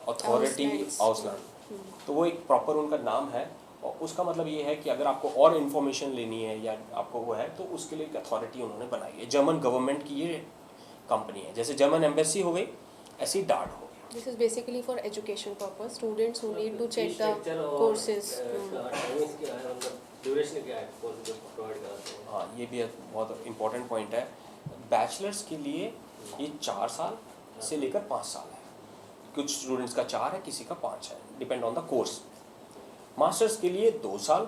अथॉरिटी आउसलैंड, तो वो एक प्रॉपर उनका नाम है। और उसका मतलब ये है कि अगर आपको और इन्फॉर्मेशन लेनी है या आपको वो है तो उसके लिए एक अथॉरिटी उन्होंने बनाई है। जर्मन गवर्नमेंट की ये कंपनी है, जैसे जर्मन एम्बेसी हो गई ऐसी डाड हो गई। This is basically for education purpose, students who need to check the courses. Duration क्या है कोर्स जो प्रोवाइड कराते हैं? हाँ, ये भी बहुत इम्पोर्टेंट पॉइंट है। बैचलर्स के लिए ये 4 साल से लेकर 5 साल है, कुछ स्टूडेंट्स का 4 है, किसी का 5 है, depend on the course. Masters के लिए 2 साल,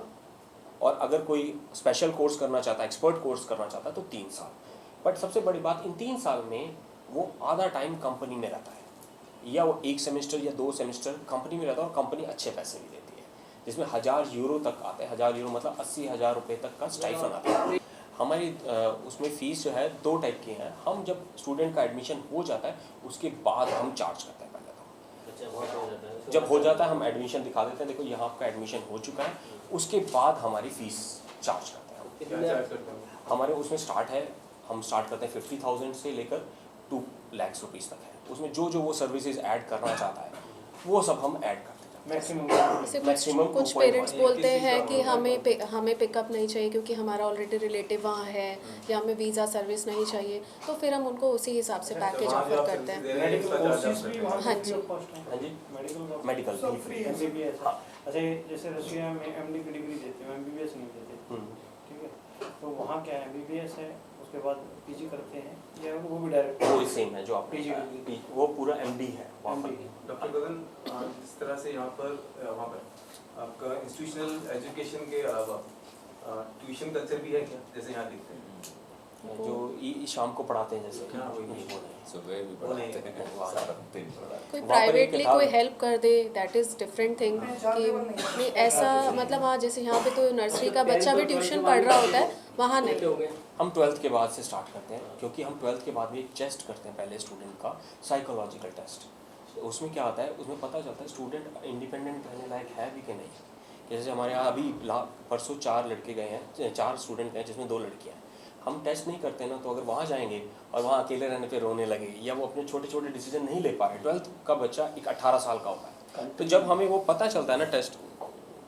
और अगर कोई स्पेशल कोर्स करना चाहता है, एक्सपर्ट कोर्स करना चाहता है तो 3 साल। बट सबसे बड़ी बात, इन 3 साल में वो आधा टाइम कंपनी में रहता है, या वो 1 सेमेस्टर या 2 सेमेस्टर कंपनी में रहता है और कंपनी अच्छे पैसे भी देती है, जिसमें 1000 यूरो तक आते हैं। 1000 यूरो मतलब 80,000 रुपये तक का स्टाइफन आता है। हमारी उसमें फ़ीस जो है 2 टाइप की हैं। हम जब स्टूडेंट का एडमिशन हो जाता है उसके बाद हम चार्ज करते हैं। पहले तो अच्छा, वहाँ पे हो जाता है। जब हो जाता है हम एडमिशन दिखा देते हैं, देखो यहाँ आपका एडमिशन हो चुका है, उसके बाद हमारी फ़ीस चार्ज करते हैं। कितने चार्ज करते हैं? हमारे उसमें स्टार्ट है, हम स्टार्ट करते हैं 50,000 से लेकर 2 लाख रुपीज़ तक है। उसमें जो वो सर्विसेज ऐड करना चाहता है वो सब हम ऐड करते हैं। जैसे कुछ पेरेंट्स बोलते हैं कि हमें पिकअप नहीं चाहिए क्योंकि हमारा ऑलरेडी रिलेटिव वहाँ है, या हमें वीज़ा सर्विस नहीं चाहिए, तो फिर हम उनको उसी हिसाब से पैकेज ऑफर करते हैं। हाँ जी, हाँ जी, मेडिकल सब फ्री है। हाँ। अच्छा, जैसे रशिया में MD की डिग्री देते हैं, MBBS नहीं देते, ठीक है, तो वहाँ क्या है, MBBS है, उसके बाद PG करते हैं, या वो भी डायरेक्ट वो सेम है जो आप वो पूरा MD है वहाँ पर। डॉक्टर गगन, जिस तरह से यहाँ पर वहाँ पर आपका इंस्टीट्यूशनल एजुकेशन के अलावा ट्यूशन कल्चर भी है क्या, जैसे यहाँ देखते हैं जो शाम को पढ़ाते हैं, जैसे हाँ, वही। वो नहीं। सुबह भी पढ़ाते हैं, सारा दिन पढ़ाते कोई वहाँ पर एक प्राइवेटली किताब कोई है। हेल्प कर दे, दैट इज़ डिफरेंट थिंग। कि नहीं ऐसा मतलब, हाँ, जैसे यहाँ पे तो नर्सरी का बच्चा भी ट्यूशन पढ़ रहा होता है, वहाँ नहीं। हम 12th के बाद से स्टार्ट करते हैं, क्योंकि हम 12th के बाद भी एक टेस्ट करते हैं पहले स्टूडेंट का, साइकोलॉजिकल टेस्ट। उसमें क्या आता है, उसमें पता चलता है स्टूडेंट इंडिपेंडेंट रहने लायक है भी कि नहीं। जैसे हमारे यहाँ अभी परसों 4 लड़के गए हैं, 4 स्टूडेंट गए जिसमें 2 लड़कियाँ हैं। हम टेस्ट नहीं करते ना, तो अगर वहाँ जाएंगे और वहाँ अकेले रहने पे रोने लगे, या वो अपने छोटे छोटे डिसीजन नहीं ले पा रहे। 12th का बच्चा एक 18 साल का होता है, तो जब हमें वो पता चलता है ना टेस्ट,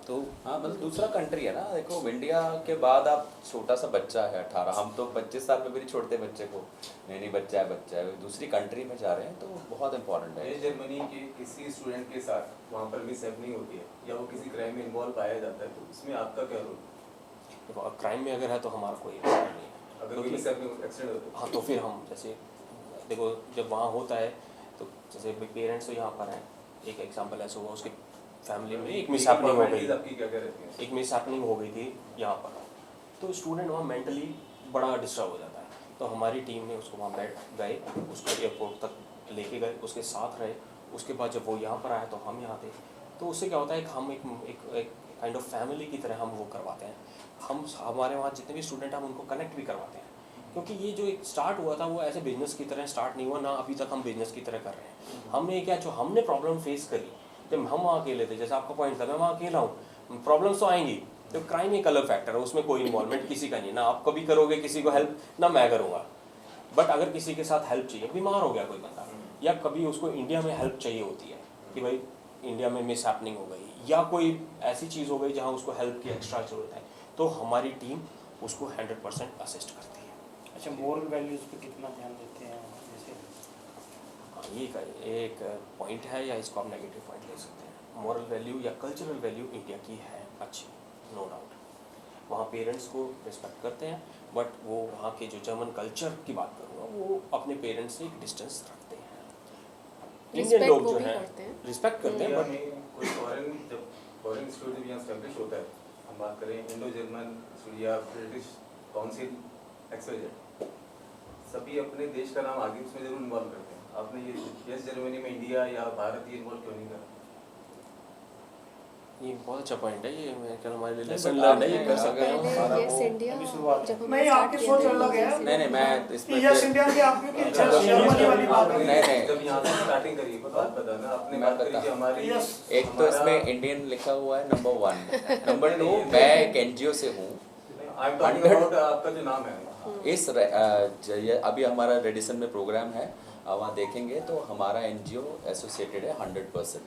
तो हाँ, मतलब दूसरा कंट्री है ना। देखो, इंडिया के बाद आप छोटा सा बच्चा है 18, हम तो 25 साल में भी नहीं छोड़ते बच्चे को, नहीं बच्चा है, दूसरी कंट्री में जा रहे हैं, तो बहुत इंपॉर्टेंट है। जर्मनी के किसी स्टूडेंट के साथ वहाँ पर मिस हैपनिंग होती है या वो किसी क्राइम में इन्वॉल्व पाया जाता है, तो इसमें आपका क्या रोल? क्राइम में अगर है तो हमारा कोई रोल नहीं है। अगर कोई मिस हैपनिंग एक्सीडेंट होता है, हाँ, तो फिर हम जैसे देखो, जब वहाँ होता है तो जैसे पेरेंट्स तो यहाँ पर हैं, एक एग्जांपल ऐसा हुआ, उसके फैमिली में एक मिस हैपनिंग हो गई, आपकी क्या क्या रहती है? एक मिस हैपनिंग हो गई थी यहाँ पर, तो स्टूडेंट वहाँ मेंटली बड़ा डिस्टर्ब हो जाता है। तो हमारी टीम ने उसको वहाँ बैठ गए, उसको एयरपोर्ट तक लेके गए, उसके साथ रहे। उसके बाद जब वो यहाँ पर आया तो हम यहाँ थे, तो उससे क्या होता है, हम एक काइंड ऑफ फैमिली की तरह हम वो करवाते हैं। हम हमारे वहाँ जितने भी स्टूडेंट हैं हम उनको कनेक्ट भी करवाते हैं, क्योंकि ये जो एक स्टार्ट हुआ था वो ऐसे बिजनेस की तरह स्टार्ट नहीं हुआ ना, अभी तक हम बिजनेस की तरह कर रहे हैं। हमने क्या, जो हमने प्रॉब्लम फेस करी जब हम वहाँ अकेले थे, जैसे आपका पॉइंट था, मैं वहाँ अकेला हूँ, प्रॉब्लम्स तो आएंगी। तो क्राइम एक अलग फैक्टर है, उसमें कोई इन्वॉल्वमेंट किसी का नहीं, ना आप कभी करोगे किसी को हेल्प, ना मैं करूँगा। बट अगर किसी के साथ हेल्प चाहिए, बीमार हो गया कोई बंदा, या कभी उसको इंडिया में हेल्प चाहिए होती है कि भाई इंडिया में मिस हैपनिंग हो गई, या कोई ऐसी चीज़ हो गई जहाँ उसको हेल्प की एक्स्ट्रा जरूरत है, तो हमारी टीम उसको 100% असिस्ट करती है। अच्छा, मोरल वैल्यूज़ पे कितना ध्यान देते हैं जैसे? ये एक पॉइंट है, या इसको आप नेगेटिव पॉइंट ले सकते हैं। मॉरल वैल्यू या कल्चरल वैल्यू इंडिया की है अच्छी, नो डाउट। वहाँ पेरेंट्स को रिस्पेक्ट करते हैं, बट वो वहाँ के जो जर्मन कल्चर की बात करूँगा, वो अपने पेरेंट्स से एक डिस्टेंस रखते हैं। इंडियन Respect लोग वो जो भी हैं करते हैं। रिस्पेक्ट करते हैं इंडिया बट में कोई फॉरेन जब फॉरेन इंस्टीट्यूट जब यहाँ स्टैब्लिश होता है, हम बात करें इंडो जर्मन या ब्रिटिश काउंसिल एक्सवाइजेड, सभी अपने देश का नाम आगे उसमें जरूर इन्वॉल्व करते हैं। आपने ये यस जर्मनी में इंडिया या भारत ये इन्वॉल्व क्यों नहीं करा? ये बहुत अच्छा पॉइंट है, ये मैं कल हमारे लिए नहीं, लेसन but लर्न है, ये आपने कर सकते हैं। हमारा पहले वो यस इंडिया अभी शुरुआत जब हमने नहीं, start आपकी किया सोच था, अलग है। yes, नहीं मैं इसमें यस फिर- इंडिया की आपकी जर्मनी वाली बात है। नहीं जब यहाँ से स्टार्टिंग करिए बात बताना, आपने मैं बात करी कि हमारी Yes. एक तो इसमें इंडियन लिखा हुआ है नंबर 1, नंबर 2 मैं एक एनजीओ से हूँ। आई एम टॉकिंग अबाउट आपका जो नाम है। इस अभी हमारा रेडिसन में प्रोग्राम है, वहाँ देखेंगे तो हमारा एनजीओ एसोसिएटेड है 100%,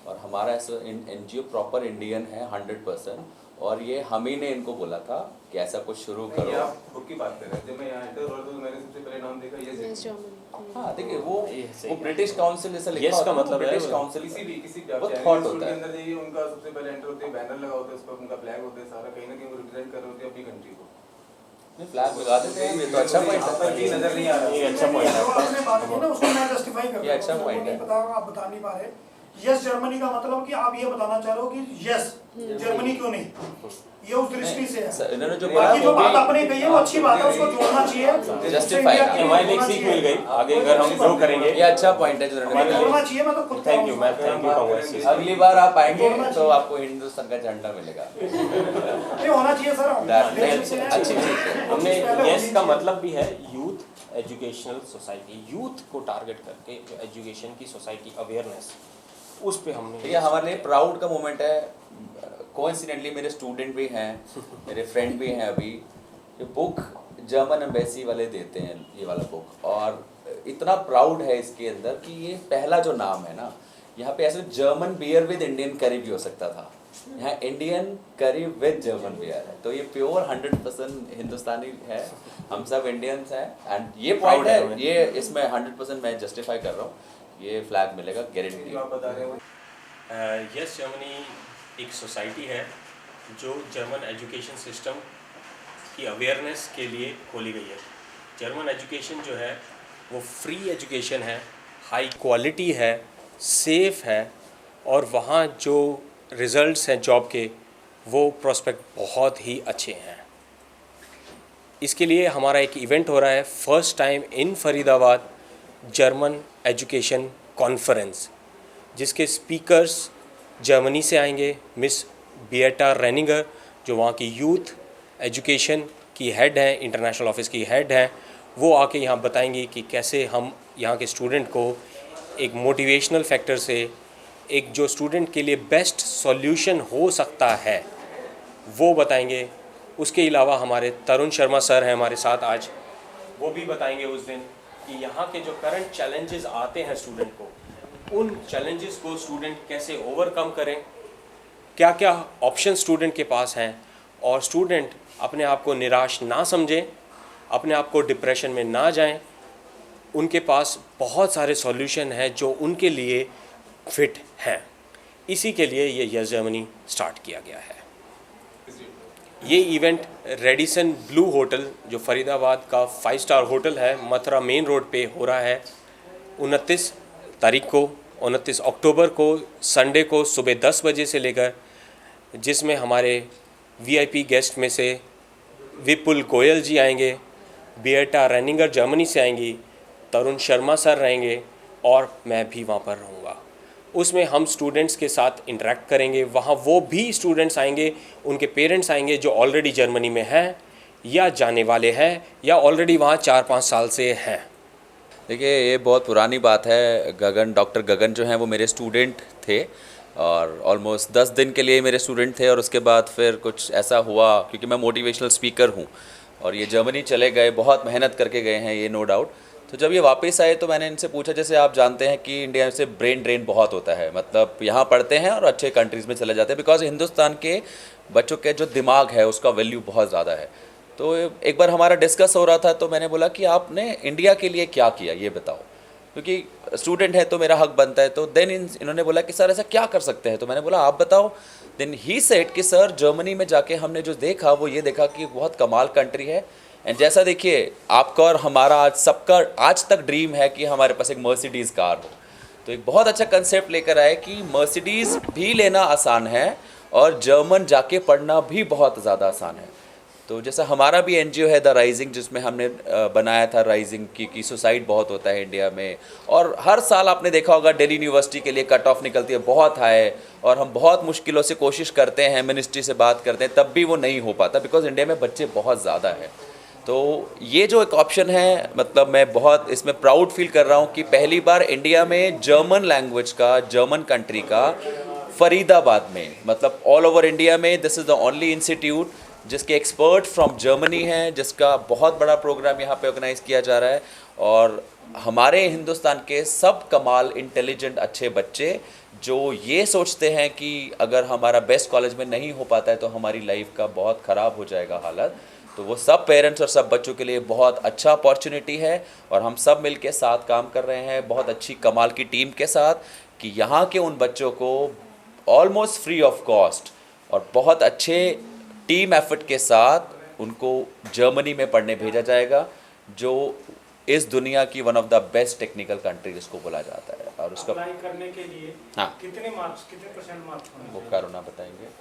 और हमारा एनजीओ प्रॉपर इंडियन है 100%, और ये हम ही ने इनको बोला था कि ऐसा कुछ शुरू ये करो। आप बुक की बात कर रहे हैं। जब मैं यहाँ एंटर हुआ तो मैंने सबसे पहले नाम देखा yes, यस German. हाँ देखिए वो ये सही वो ब्रिटिश काउंसिल जैसा लिखा Yes होता का है ना, मतलब है ब्रिटिश वो। काउंसिल किसी वो चाइनीज thought स्कूल होता के है। अंदर जाइए, उनका सबसे पहले एंटर होते हैं, बैनर लगा होता है, उस पर उनका फ्लैग होता है, सारा कहीं ना कहीं वो रिप्रेजेंट कर रहे होते हैं अपनी कंट्री को। नहीं फ्लैग लगा देते हैं, ये तो अच्छा पॉइंट यहाँ पर भी है। नजर नहीं आ रहा। ये अच्छा पॉइंट है जो आपने बात की ना उसको मैं जस्टिफाई कर ये अच्छा रहा हूँ, point है। नहीं पता आप बता नहीं पा रहे। यस जर्मनी का मतलब कि आप ये बताना चाह रहे हो कि यस जर्मनी क्यों नहीं, ये उस दृष्टि से है। सर, इन्होंने जो बोला बाकी जो वो बात भी आपने कही है वो अच्छी बात है, उसको जोड़ना चाहिए। Justify इंडिया है। के लिए हमारे लिए एक जोड़ना सीख चाहिए। मिल गई, आगे अगर हम ग्रो करेंगे। ये अच्छा पॉइंट है जो इन्होंने हमारे बोला। जोड़ना चाहिए, मैं तो खुद थैंक यू, मैं थैंक यू कहूँगा इस चीज़ के लिए। अगली बार आप आएंगे तो आपको हिंदुस्तान का झंडा मिलेगा। ये होना चाहिए सर। अच्छी चीज़ है। हमने यस का मतलब भी है यूथ एजुकेशनल सोसाइटी, यूथ को टारगेट करके जो एजुकेशन की सोसाइटी अवेयरनेस, उस पे हमने ठीक है, हमारे लिए प्राउड का मोमेंट है। कोइंसिडेंटली मेरे स्टूडेंट भी हैं, मेरे फ्रेंड भी हैं। अभी ये बुक जर्मन एम्बेसी वाले देते हैं, ये वाला बुक, और इतना प्राउड है इसके अंदर कि ये पहला जो नाम है ना, यहाँ पे ऐसे जर्मन बियर विद इंडियन करी भी हो सकता था, यहाँ इंडियन करी विद जर्मन बियर है। तो ये प्योर 100% हिंदुस्तानी है, हम सब इंडियंस हैं, एंड ये पॉइंट Proud है है, हमें। ये इसमें 100% मैं जस्टिफाई कर रहा हूँ, ये फ्लैग मिलेगा जो गारंटी। आप बता रहे हैं यस जर्मनी एक सोसाइटी है जो जर्मन एजुकेशन सिस्टम की अवेयरनेस के लिए खोली गई है। जर्मन एजुकेशन जो है वो फ्री एजुकेशन है, हाई क्वालिटी है, सेफ है, और वहाँ जो रिज़ल्ट्स हैं जॉब के वो प्रोस्पेक्ट बहुत ही अच्छे हैं। इसके लिए हमारा एक इवेंट हो रहा है, first time in Faridabad German education conference, जिसके स्पीकर्स जर्मनी से आएंगे। मिस बिएटा रेनिगर जो वहाँ की यूथ एजुकेशन की हेड हैं, इंटरनेशनल ऑफिस की हेड हैं, वो आके यहाँ बताएंगी कि कैसे हम यहाँ के स्टूडेंट को एक मोटिवेशनल फैक्टर से एक जो स्टूडेंट के लिए बेस्ट सॉल्यूशन हो सकता है वो बताएंगे। उसके अलावा हमारे तरुण शर्मा सर हैं हमारे साथ आज, वो भी बताएंगे उस दिन कि यहाँ के जो करंट चैलेंजेस आते हैं स्टूडेंट को, उन चैलेंजेस को स्टूडेंट कैसे ओवरकम करें, क्या क्या ऑप्शन स्टूडेंट के पास हैं, और स्टूडेंट अपने आप को निराश ना समझें, अपने आप को डिप्रेशन में ना जाएं। उनके पास बहुत सारे सॉल्यूशन हैं जो उनके लिए फिट हैं। इसी के लिए ये यस जर्मनी स्टार्ट किया गया है। ये इवेंट रेडिसन ब्लू होटल जो फरीदाबाद का 5 स्टार होटल है, मथुरा मेन रोड पे हो रहा है 29 तारीख को, 29 अक्टूबर को, संडे को सुबह 10 बजे से लेकर, जिसमें हमारे वीआईपी गेस्ट में से विपुल गोयल जी आएंगे, बिएटा रेनिगर जर्मनी से आएंगी, तरुण शर्मा सर रहेंगे, और मैं भी वहाँ पर रहूँगा। उसमें हम स्टूडेंट्स के साथ इंटरेक्ट करेंगे। वहाँ वो भी स्टूडेंट्स आएंगे, उनके पेरेंट्स आएंगे जो ऑलरेडी जर्मनी में हैं या जाने वाले हैं या ऑलरेडी वहाँ 4-5 साल से हैं। देखिए ये बहुत पुरानी बात है। गगन, डॉक्टर गगन जो हैं वो मेरे स्टूडेंट थे, और ऑलमोस्ट 10 दिन के लिए मेरे स्टूडेंट थे, और उसके बाद फिर कुछ ऐसा हुआ, क्योंकि मैं मोटिवेशनल स्पीकर हूँ, और ये जर्मनी चले गए, बहुत मेहनत करके गए हैं ये, नो डाउट। तो जब ये वापस आए तो मैंने इनसे पूछा, जैसे आप जानते हैं कि इंडिया से ब्रेन ड्रेन बहुत होता है, मतलब यहाँ पढ़ते हैं और अच्छे कंट्रीज़ में चले जाते हैं, बिकॉज हिंदुस्तान के बच्चों के जो दिमाग है उसका वैल्यू बहुत ज़्यादा है। तो एक बार हमारा डिस्कस हो रहा था, तो मैंने बोला कि आपने इंडिया के लिए क्या किया ये बताओ, क्योंकि स्टूडेंट है तो मेरा हक बनता है। तो देन इन्होंने बोला कि सर ऐसा क्या कर सकते हैं, तो मैंने बोला आप बताओ। देन ही सेड कि सर जर्मनी में जाके हमने जो देखा वो ये देखा कि बहुत कमाल कंट्री है, एंड जैसा देखिए आपका और हमारा आज सबका आज तक ड्रीम है कि हमारे पास एक मर्सिडीज़ कार हो। तो एक बहुत अच्छा कंसेप्ट लेकर आए कि मर्सिडीज़ भी लेना आसान है और जर्मन जाके पढ़ना भी बहुत ज़्यादा आसान है। तो जैसा हमारा भी एनजीओ है द राइजिंग, जिसमें हमने बनाया था राइजिंग की सुसाइड बहुत होता है इंडिया में, और हर साल आपने देखा होगा दिल्ली यूनिवर्सिटी के लिए कट ऑफ निकलती है बहुत हाई, और हम बहुत मुश्किलों से कोशिश करते हैं, मिनिस्ट्री से बात करते हैं, तब भी वो नहीं हो पाता बिकॉज इंडिया में बच्चे बहुत ज़्यादा है। तो ये जो एक ऑप्शन है, मतलब मैं बहुत इसमें प्राउड फील कर रहा हूँ कि पहली बार इंडिया में जर्मन लैंग्वेज का, जर्मन कंट्री का, फरीदाबाद में, मतलब ऑल ओवर इंडिया में this is the only institute जिसके एक्सपर्ट फ्रॉम जर्मनी हैं, जिसका बहुत बड़ा प्रोग्राम यहाँ पे ऑर्गेनाइज किया जा रहा है। और हमारे हिंदुस्तान के सब कमाल इंटेलिजेंट अच्छे बच्चे जो ये सोचते हैं कि अगर हमारा बेस्ट कॉलेज में नहीं हो पाता है तो हमारी लाइफ का बहुत ख़राब हो जाएगा हालत, तो वो सब पेरेंट्स और सब बच्चों के लिए बहुत अच्छा अपॉर्चुनिटी है। और हम सब मिल के साथ काम कर रहे हैं बहुत अच्छी कमाल की टीम के साथ कि यहाँ के उन बच्चों को ऑलमोस्ट फ्री ऑफ कॉस्ट और बहुत अच्छे टीम एफर्ट के साथ उनको जर्मनी में पढ़ने भेजा जाएगा, जो इस दुनिया की one of the best technical country जिसको बोला जाता है। और उसका अप्लाई करने के लिए कितने परसेंट मार्क्स वो करुणा बताएंगे।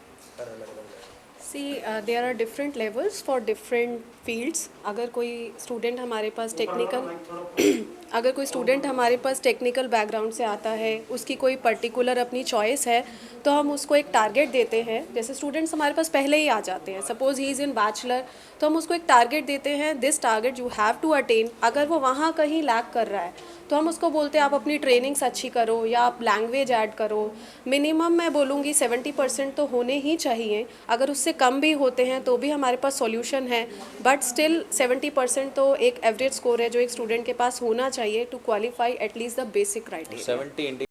See, there are different levels for different fields. अगर कोई स्टूडेंट हमारे पास टेक्निकल बैकग्राउंड से आता है, उसकी कोई पर्टिकुलर अपनी चॉइस है, तो हम उसको एक टारगेट देते हैं। जैसे स्टूडेंट्स हमारे पास पहले ही आ जाते हैं, suppose he is in bachelor, तो हम उसको एक टारगेट देते हैं, this target you have to attain. अगर वो वहाँ कहीं लैक कर रहा है तो हम उसको बोलते हैं आप अपनी ट्रेनिंग्स अच्छी करो या आप लैंग्वेज ऐड करो। मिनिमम मैं बोलूँगी 70% तो होने ही चाहिए, अगर उससे कम भी होते हैं तो भी हमारे पास सॉल्यूशन है, बट स्टिल 70% तो एक एवरेज स्कोर है जो एक स्टूडेंट के पास होना चाहिए to qualify at least the basic criteria. 70